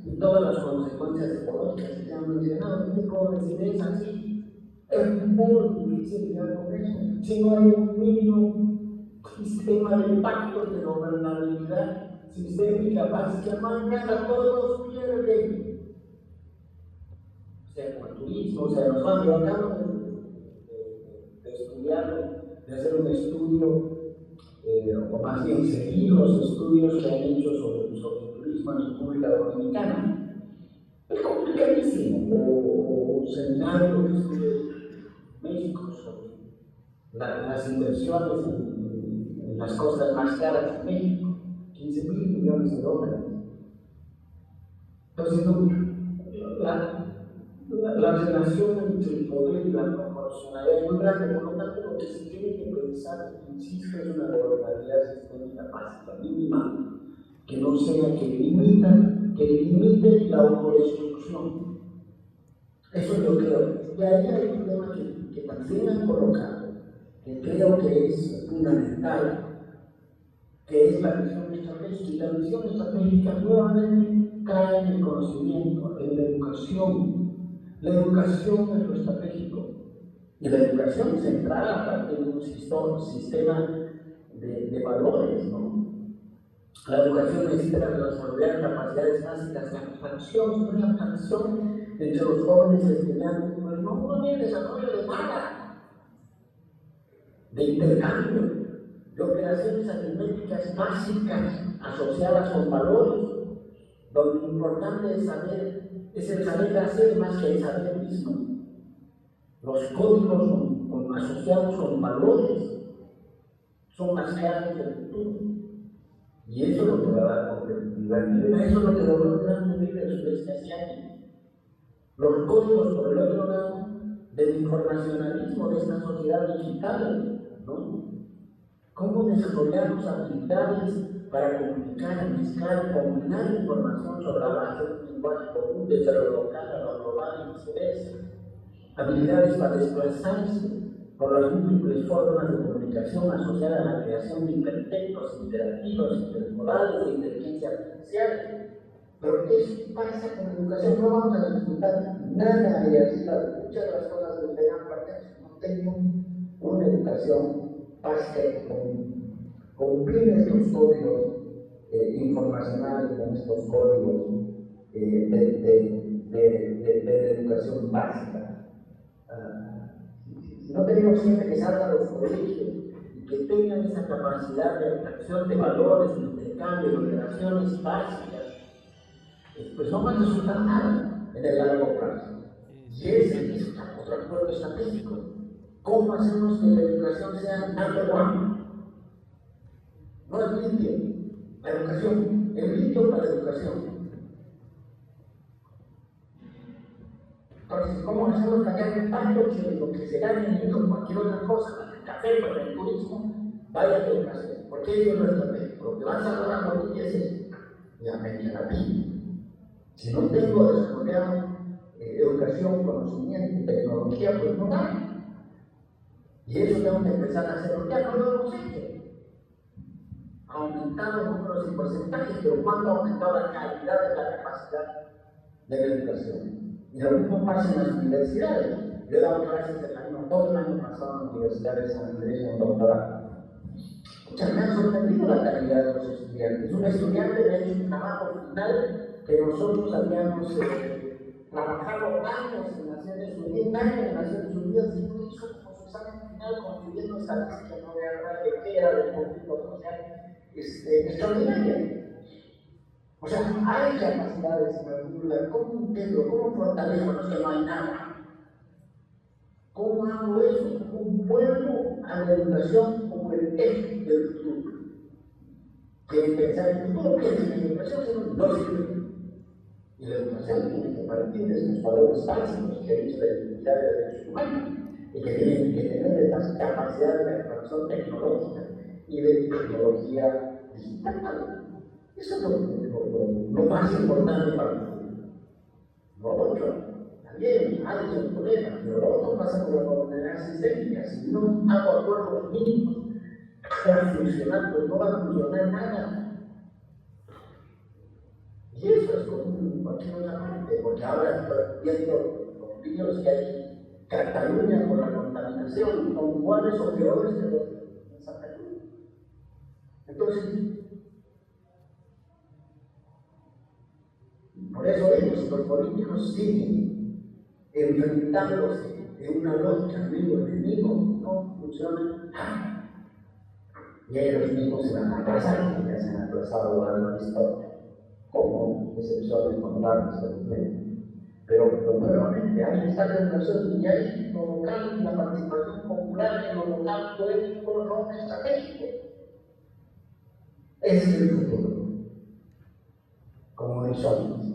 y todas las consecuencias ecológicas que se han mencionado. No puedo decir es así. Es muy difícil lidiar con eso. Si no hay un mínimo sistema de pactos de gobernabilidad sistémica básica, mañana todos pierden. Sea con el turismo, sea los bancos. Acabo de estudiarlo, de hacer un estudio, o más bien seguir los estudios que han hecho sobre el turismo en República Dominicana. Es complicadísimo. O seminario que estuve en México sobre las inversiones en las costas más caras de México, 15.000 millones de dólares. Entonces, la relación entre el poder y la proporcionalidad es muy grande, por lo tanto, lo que se tiene que pensar, insisto, es una gobernabilidad sistémica básica, mínima, que no sea que limite la autodestrucción. Eso yo creo. Y ahí hay un tema que también han colocado, que creo que es fundamental, que es la visión estratégica. Y la visión estratégica nuevamente cae en el conocimiento, en la educación. La educación es lo estratégico. Y la educación central a partir de un sistema de valores, ¿no? La educación necesita desarrollar capacidades básicas de abstracción, una abstracción entre los jóvenes y estudiantes, pues no hay el desarrollo de nada, de intercambio, de operaciones aritméticas básicas asociadas con valores, donde lo importante es el saber hacer más que el saber mismo. Los códigos asociados con valores son las claves del futuro. Y eso es lo que va a dar competitividad. Eso es lo que logró el gran nivel del sudeste asiático. Los códigos, por el otro lado, del informacionalismo de esta sociedad digital, ¿no? ¿Cómo desarrollamos habilidades para comunicar, mezclar, combinar información sobre la base de un lenguaje común, desde lo local a lo global y viceversa? Habilidades para desplazarse por las múltiples formas de comunicación asociadas a la creación de hipertextos interactivos, intermodales de inteligencia artificial. Pero ¿qué pasa con la educación? No vamos a disfrutar nada de así, muchas de las cosas que tengan parte, no tengo una educación básica que combine estos códigos informacionales con estos códigos de educación básica. Si no tenemos gente que salga a los colegios y que tengan esa capacidad de atracción de valores, de intercambio, de operaciones básicas, pues no va a resultar nada en el largo plazo. Y ese es otro acuerdo estratégico. ¿Cómo hacemos que la educación sea number one? No el litio, la educación, el litio para la educación. Entonces, ¿cómo hacemos que haya tanto que lo que se gane en con cualquier otra cosa, el café, para el turismo, vaya a la educación? Porque eso es lo estratégico. Lo que va a salvar a Bolivia es esto, la América Latina. Si no tengo desarrollado educación, conocimiento, tecnología, pues no da. Y eso tengo que empezar a hacerlo. Ya no lo hemos hecho. Ha aumentado números y porcentajes, pero ¿cuánto ha aumentado la calidad de la capacidad de la educación? Y lo mismo pasa en las universidades. Yo he dado clases todo el año pasado en las universidades de San Andrés en doctorado. Muchas me han sorprendido la calidad de los estudiantes. Un estudiante me ha hecho un trabajo final que nosotros habíamos trabajado años en Naciones Unidas, un año en Naciones Unidas, y uno hizo como su examen final construyendo estadística, no voy a hablar de qué era del conflicto social, extraordinaria. O sea, hay capacidades para vincular. ¿Cómo integro? ¿Cómo fortalezco? No es que no hay nada. ¿Cómo hago eso? ¿Cómo vuelvo a la educación como el eje del futuro? Que pensar en el futuro, que es la educación, no sirve. Y la educación tiene que partir de esos valores básicos que he dicho de la dignidad de los derechos humanos y que tienen que tener estas capacidades de expansión tecnológica y de tecnología digital. Eso es lo más importante para el futuro. Lo otro, también hay un problema, pero lo otro pasa por la gobernanza sistémica. Si no hago acuerdos mínimos para funcionar, pues no va a funcionar nada. Y eso es como cualquier otra parte, porque ahora estoy viendo los vídeos que hay en Cataluña con la contaminación, son iguales o peores que los de Santa Cruz. Entonces, por eso digo, si los políticos siguen enfrentándose en una lógica amigo-enemigo, no funciona nada. Y ellos mismos se van a atrasar, ya se han atrasado a la historia, como excepciones contables felizmente. Pero nuevamente, ahí está la educación y ahí lo local, la participación popular en lo local puede un rol estratégico. Ese es el futuro, como dicho antes.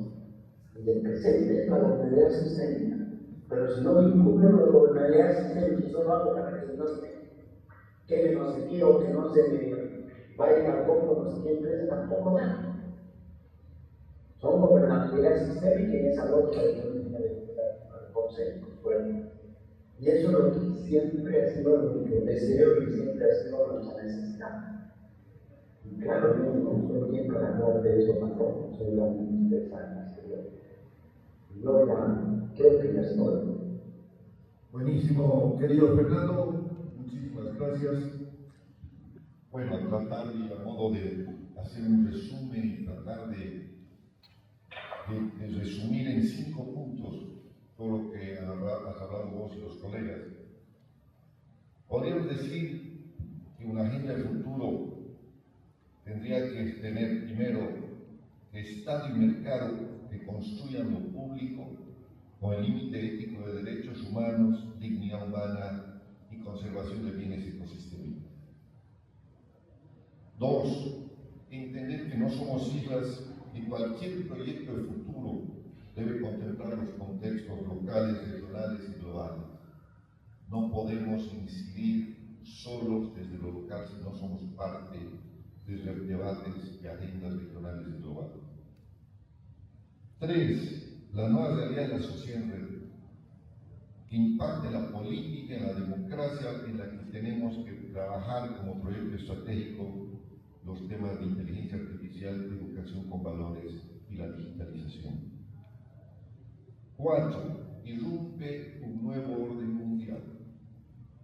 Y el presente es la gobernabilidad sistémica. Pero si no vinculo la gobernabilidad sistémica y solo hago para que no quede no sé qué o que no se me vaya al poco, no sé qué empresa, tampoco da. Son gobernabilidad sistémica y esa lógica de política de conceptos. Bueno, y eso es lo que siempre ha sido nuestro deseo y siempre ha sido nuestra necesidad. Y claro, yo no soy quien para hablar de eso tampoco, soy la ministra exterior. Yo ya creo que ya estoy. Buenísimo, querido Fernando, muchísimas gracias. Bueno, a tratar y a modo de hacer un resumen y tratar de resumir en 5 puntos todo lo que has hablado vos y los colegas. Podríamos decir que una agenda del futuro tendría que tener primero que Estado y mercado que construyan lo público con el límite ético de derechos humanos, dignidad humana y conservación de bienes ecosistémicos. 2. Entender que no somos islas y cualquier proyecto de futuro debe contemplar los contextos locales, regionales y globales. No podemos incidir solos desde lo local si no somos parte de los debates y agendas regionales y globales. 3. La nueva realidad de la sociedad en red, que impacte la política, en la democracia, en la que tenemos que trabajar como proyecto estratégico los temas de inteligencia artificial, de educación con valores y la digitalización. 4. Irrumpe un nuevo orden mundial,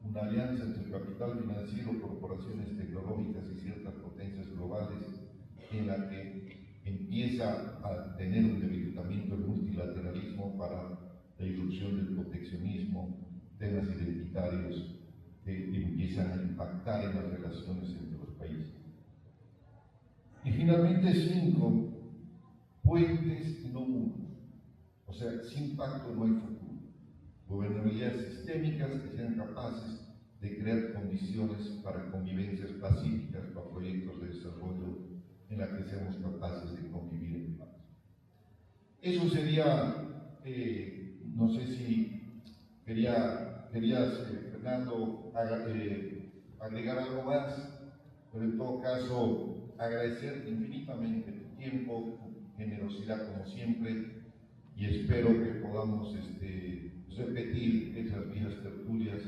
una alianza entre el capital financiero, corporaciones tecnológicas y ciertas potencias globales en la que empieza a tener un debilitamiento del multilateralismo para la irrupción del proteccionismo, temas identitarios que empiezan a impactar en las relaciones entre los países. Y finalmente 5, puentes y no muros. O sea, sin pacto no hay futuro. Gobernabilidades sistémicas que sean capaces de crear condiciones para convivencias pacíficas, para proyectos de desarrollo en la que seamos capaces de convivir en paz. Eso sería, no sé si querías, Fernando, agregar algo más, pero en todo caso agradecerte infinitamente tu tiempo, tu generosidad como siempre, y espero que podamos repetir esas viejas tertulias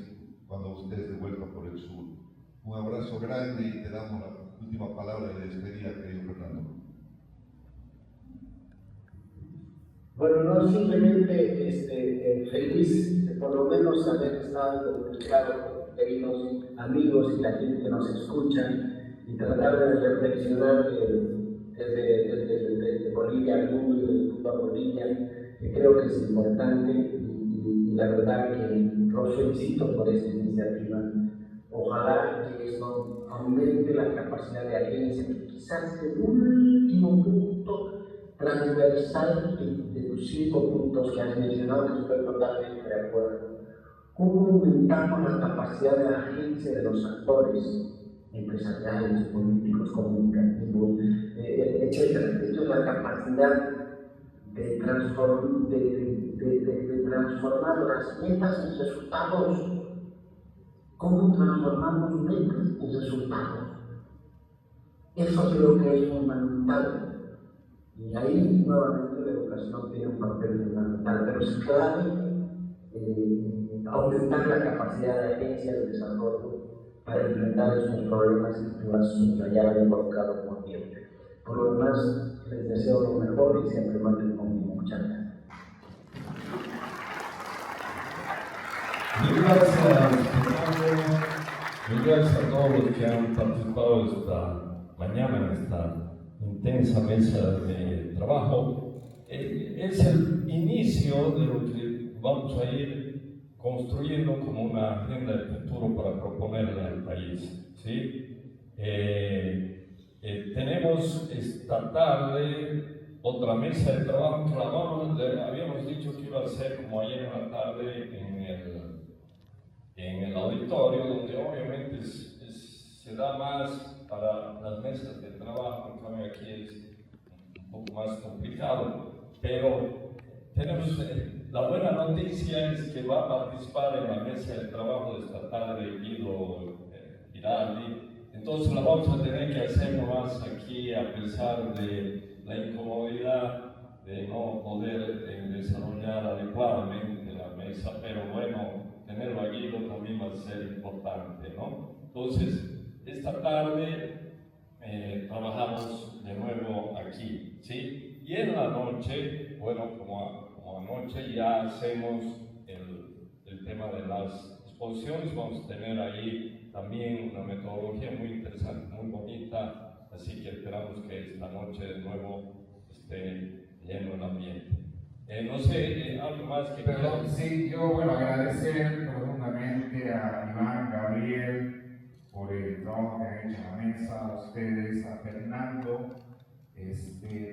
cuando ustedes de vuelta por el sur. Un abrazo grande y te damos la última palabra de despedida, querido Fernando. Bueno, no simplemente feliz de por lo menos haber estado comunicado con queridos amigos y la gente que nos escucha y tratar de reflexionar desde Bolivia al mundo y desde el mundo a Bolivia, que creo que es importante y la verdad que los felicito por esta iniciativa. Ojalá que eso aumente la capacidad de agencia, que quizás el último punto transversal de los 5 puntos que has mencionado, que estoy totalmente de acuerdo. ¿Cómo aumentamos la capacidad de agencia de los actores empresariales, políticos, comunicativos, etcétera? Esto es la capacidad de transformar las metas en resultados. ¿Cómo transformamos metas en resultados? Eso creo que es fundamental. Y ahí nuevamente la educación tiene un papel fundamental, pero es clave aumentar la capacidad de agencia de desarrollo para enfrentar estos problemas que tú has subrayado y colocado como tiempo. Por lo demás, les deseo lo mejor y siempre manden conmigo. Muchas gracias. Mil gracias, Fernando. Mil gracias a todos los que han participado esta mañana en esta intensa mesa de trabajo. Es el inicio de lo que vamos a ir construyendo como una agenda de futuro para proponerle al país, ¿sí? Tenemos esta tarde otra mesa de trabajo. Habíamos dicho que iba a ser como ayer en la tarde en el auditorio, donde obviamente se da más para las mesas de trabajo. En cambio aquí es un poco más complicado, pero tenemos la buena noticia es que va a participar en la mesa de trabajo de esta tarde Guido Giraldi. Entonces la vamos a tener que hacer nomás aquí, a pesar de la incomodidad de no poder desarrollar adecuadamente la mesa, pero bueno, tenerlo aquí también va a ser importante, ¿no? Entonces, esta tarde trabajamos de nuevo aquí, ¿sí? Y en la noche, bueno, como anoche ya hacemos el tema de las exposiciones, vamos a tener ahí también una metodología muy interesante, muy bonita, así que esperamos que esta noche de nuevo esté lleno el ambiente. No sé, algo más que... Perdón, sí, yo, bueno, agradecer profundamente a Iván, Gabriel, por el trabajo que han hecho en la mesa, a ustedes, a Fernando,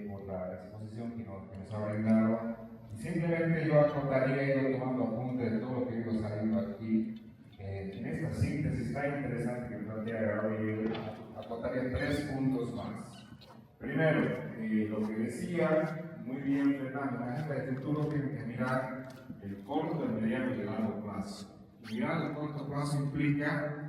por la exposición que nos ha brindado. Y simplemente yo acotaría, he ido tomando apuntes de todo lo que he ido saliendo aquí. En esta síntesis tan interesante que plantea Gabriel, acotaría 3 puntos más. Primero, lo que decía muy bien Fernando, la agenda de futuro tiene que mirar el corto, el mediano y el largo plazo. Mirar el corto plazo implica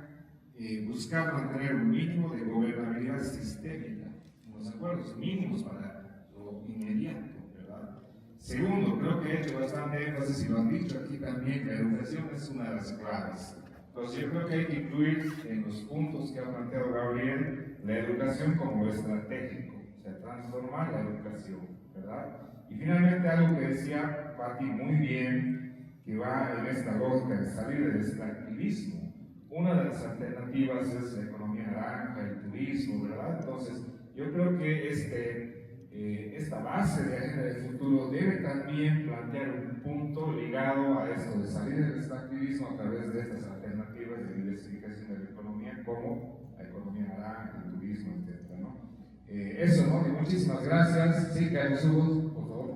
buscar mantener un mínimo de gobernabilidad sistémica, unos acuerdos mínimos para lo inmediato, ¿verdad? Segundo, creo que he hecho bastante énfasis y lo han dicho aquí también, que la educación es una de las claves. Entonces yo creo que hay que incluir en los puntos que ha planteado Gabriel la educación como estratégico, o sea, transformar la educación, ¿verdad? Y finalmente algo que decía Pati muy bien, que va en esta lógica de salir del extractivismo. Una de las alternativas es la economía naranja, el turismo, ¿verdad? Entonces, yo creo que esta base de agenda del futuro debe también plantear un punto ligado a esto de salir del extractivismo a través de estas alternativas de diversificación de la economía, como la economía naranja, el turismo, etc., ¿no? Eso, ¿no? Y muchísimas gracias. Sí, Carlos Hugo, por favor.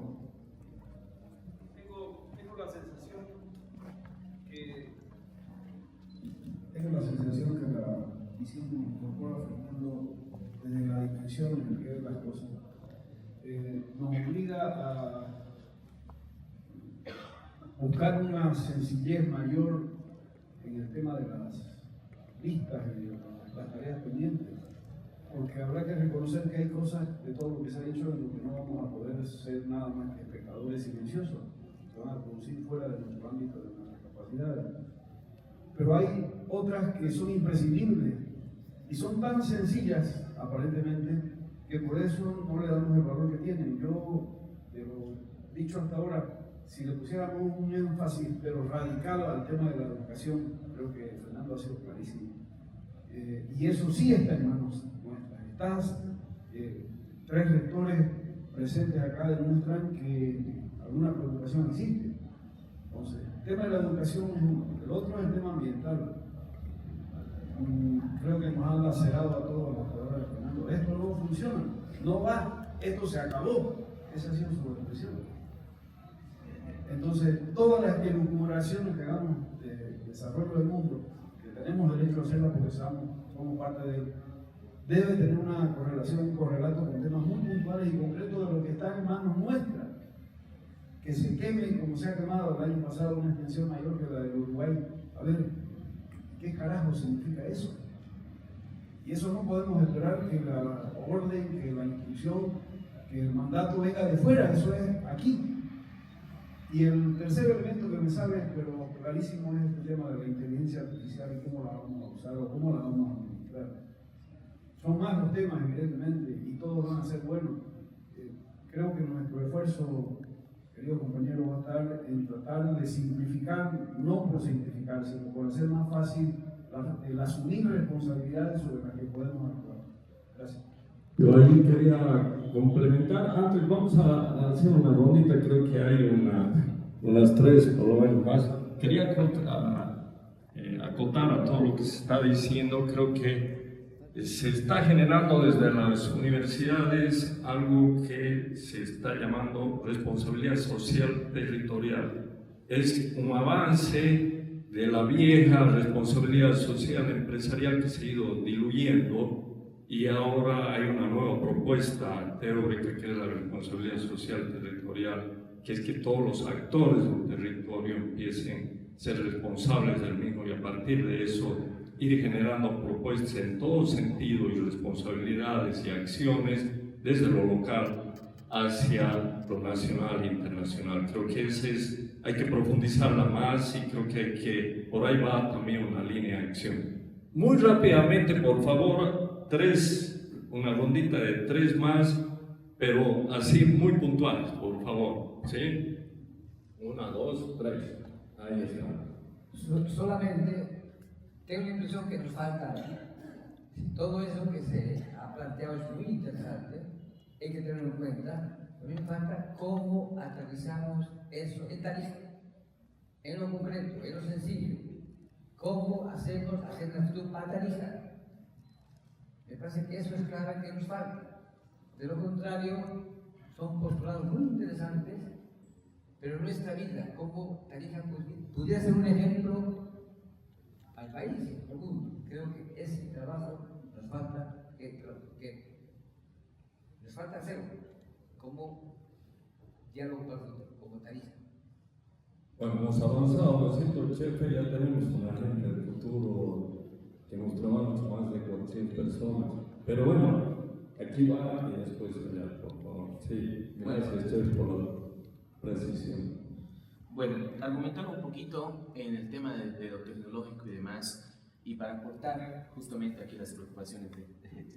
Tengo la sensación que la visión que incorpora Fernando desde la dimensión en que ve las cosas nos obliga a buscar una sencillez mayor en el tema de las listas y de las tareas pendientes, porque habrá que reconocer que hay cosas de todo lo que se ha hecho en lo que no vamos a poder ser nada más que espectadores silenciosos, que van a producir fuera de nuestro ámbito de nuestras capacidades. Pero hay otras que son imprescindibles y son tan sencillas, aparentemente, que por eso no le damos el valor que tienen. Yo, de lo dicho hasta ahora, si le pusiéramos un énfasis, pero radical al tema de la educación, creo que Fernando ha sido clarísimo. Y eso sí está en manos nuestras. Estas 3 rectores presentes acá demuestran que alguna preocupación existe. Entonces, el tema de la educación es uno. El otro es el tema ambiental. Creo que nos han lacerado a todos los jugadores de Fernando. Esto no funciona, no va, esto se acabó. Esa ha sido su expresión. Entonces, todas las elucubraciones que hagamos de desarrollo del mundo, que tenemos derecho a hacerlas porque somos parte de él, debe tener una correlación, un correlato con temas muy puntuales y concretos de lo que está en manos nuestras. Que se queme como se ha quemado el año pasado una extensión mayor que la del Uruguay. A ver, ¿qué carajo significa eso? Y eso no podemos esperar que la orden, que la instrucción, que el mandato venga de fuera, eso es aquí. Y el tercer elemento que me sale, pero clarísimo, es el tema de la inteligencia artificial y cómo la vamos a usar o cómo la vamos a administrar. Son más los temas, evidentemente, y todos van a ser buenos. Creo que nuestro esfuerzo, querido compañero, va a estar en tratar de simplificar, no por simplificar, sino por hacer más fácil el asumir responsabilidades sobre las que podemos actuar. Gracias. Yo ahí quería complementar, antes vamos a hacer una rondita, creo que hay unas 3 por lo menos más. Quería acotar a todo lo que se está diciendo, creo que se está generando desde las universidades algo que se está llamando responsabilidad social territorial. Es un avance de la vieja responsabilidad social empresarial que se ha ido diluyendo y ahora hay una nueva propuesta teórica que es la responsabilidad social territorial, que es que todos los actores del territorio empiecen a ser responsables del mismo y a partir de eso ir generando propuestas en todo sentido y responsabilidades y acciones desde lo local hacia lo nacional e internacional. Creo que hay que profundizarla más y creo que por ahí va también una línea de acción. Muy rápidamente, por favor, 3 una rondita de 3 más, pero así muy puntuales, por favor. ¿Sí? 1, 2, 3. Ahí está. Solamente tengo la impresión que nos falta, todo eso que se ha planteado es muy interesante, hay que tenerlo en cuenta. A mí me falta cómo aterrizamos eso en Tarija, en lo concreto, en lo sencillo. ¿Cómo hacemos Agenda Futuro para Tarija? Me parece que eso es clave que nos falta. De lo contrario, son postulados muy interesantes, pero nuestra vida, como Tarija pudiera ser un ejemplo al país, al mundo. Creo que ese trabajo nos falta, nos falta hacerlo como diálogo para el futuro, como Tarija. Bueno, hemos avanzado, ¿no es cierto, Chefe? Ya tenemos una agenda del futuro que nos trabajamos más de 400 personas. Pero bueno, aquí va y después allá, por favor. Sí, gracias, Chefe, por la precisión. Bueno, argumentar un poquito en el tema de lo tecnológico y demás, y para aportar justamente aquí las preocupaciones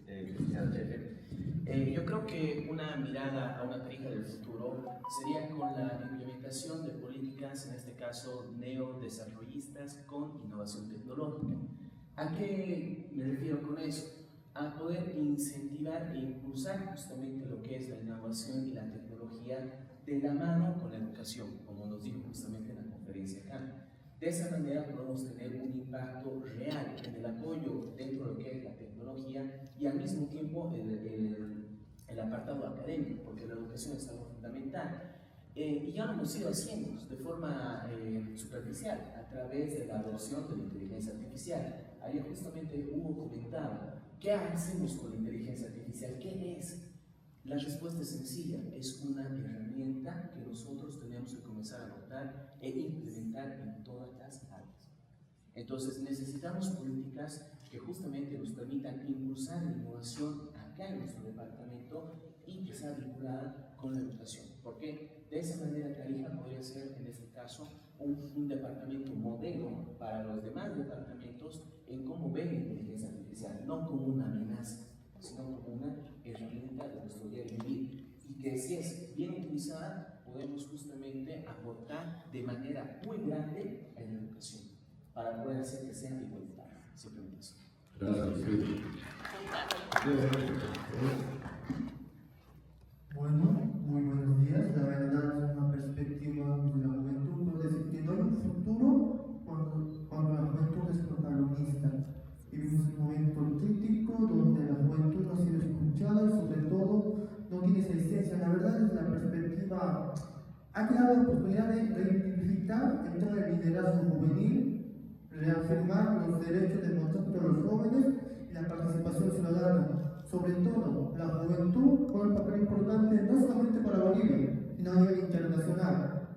del licenciado Chefe, yo creo que una mirada a una Tarija del futuro sería con la implementación de políticas, en este caso neodesarrollistas con innovación tecnológica. ¿A qué me refiero con eso? A poder incentivar e impulsar justamente lo que es la innovación y la tecnología de la mano con la educación, como nos dijo justamente en la conferencia acá. De esa manera podemos tener un impacto real en el apoyo dentro de lo que es la tecnología y al mismo tiempo el apartado académico, porque la educación es algo fundamental. Y ya lo hemos ido haciendo de forma superficial a través de la adopción de la inteligencia artificial. Ayer justamente Hugo comentaba, ¿qué hacemos con la inteligencia artificial? ¿Qué es? La respuesta es sencilla, es una herramienta que nosotros tenemos que comenzar a adoptar e implementar en todas las áreas. Entonces necesitamos políticas que justamente nos permitan impulsar la innovación acá en nuestro departamento y que sea vinculada con la educación. Porque de esa manera Tarija podría ser en este caso un departamento modelo para los demás departamentos en cómo ven la inteligencia artificial, no como una amenaza, sino como una herramienta de nuestro día a día y que si es bien utilizada podemos justamente aportar de manera muy grande en la educación para poder hacer que sea igualitaria. Simplemente eso. Gracias. Bueno, muy buenos días. La verdad es una perspectiva de la juventud, puedo decir que no hay un futuro cuando la juventud es protagonista. Vivimos un momento crítico donde la juventud no ha sido escuchada y sobre todo no tiene esa esencia. La verdad es la perspectiva ha creado la oportunidad de reivindicar el tema del liderazgo juvenil, reafirmar los derechos democráticos de los jóvenes y la participación ciudadana. Sobre todo, la juventud juega un papel importante no solamente para Bolivia, sino a nivel internacional.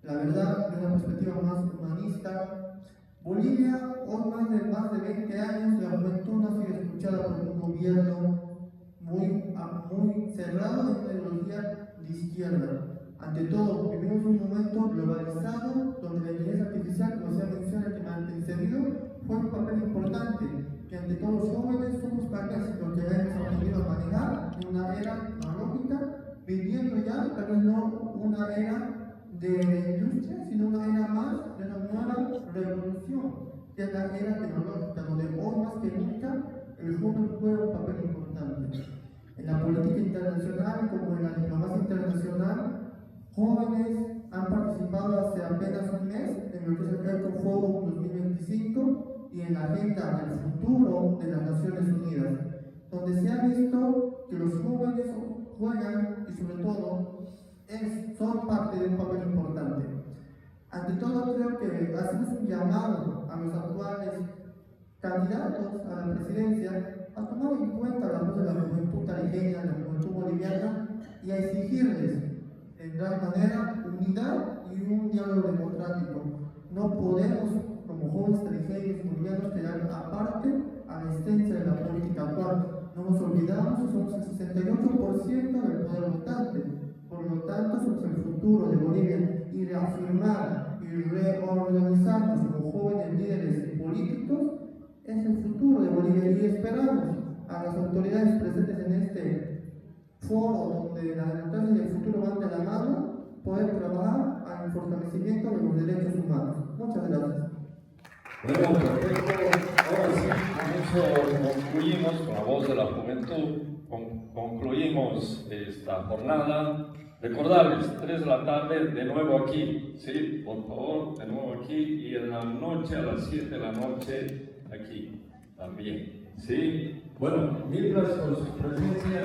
La verdad, de una perspectiva más humanista, Bolivia, hoy más de 20 años, la juventud no ha sido escuchada por un gobierno muy cerrado en la ideología de izquierda. Ante todo, vivimos un momento globalizado donde la inteligencia artificial, como se ha mencionado que me han antecedido, juega un papel importante, que ante todos los jóvenes somos capaces de lo que hemos aprendido a manejar en una era tecnológica, viviendo ya, tal vez no una era de industria, sino una era más de una nueva revolución, que es la era tecnológica, donde hoy más que nunca el joven juega un papel importante. En la política internacional, como en la diplomacia internacional, jóvenes han participado hace apenas un mes en lo que es el Eco Forum 2025 y en la agenda del futuro de las Naciones Unidas, donde se ha visto que los jóvenes juegan y sobre todo son parte de un papel importante. Ante todo, creo que hacemos un llamado a los actuales candidatos a la presidencia a tomar en cuenta la voz de la juventud tarijeña, de la juventud boliviana y a exigirles en gran manera unidad y un diálogo democrático. No podemos, como jóvenes tarijeños bolivianos, quedar aparte a la esencia de la política actual. No nos olvidamos que somos el 68% del poder votante. Por lo tanto, somos el futuro de Bolivia y reafirmar y reorganizarnos como jóvenes líderes y políticos es el futuro de Bolivia y esperamos a las autoridades presentes en este foro donde la democracia y el futuro van de la mano, poder trabajar al fortalecimiento de los derechos humanos. Muchas gracias. Bueno, perfecto. Ahora sí, con eso concluimos con la voz de la juventud, concluimos esta jornada. Recordarles, 3 de la tarde, de nuevo aquí, ¿sí? Por favor, de nuevo aquí, y en la noche, a las 7 de la noche, aquí también, ¿sí? Bueno, mil gracias por su presencia.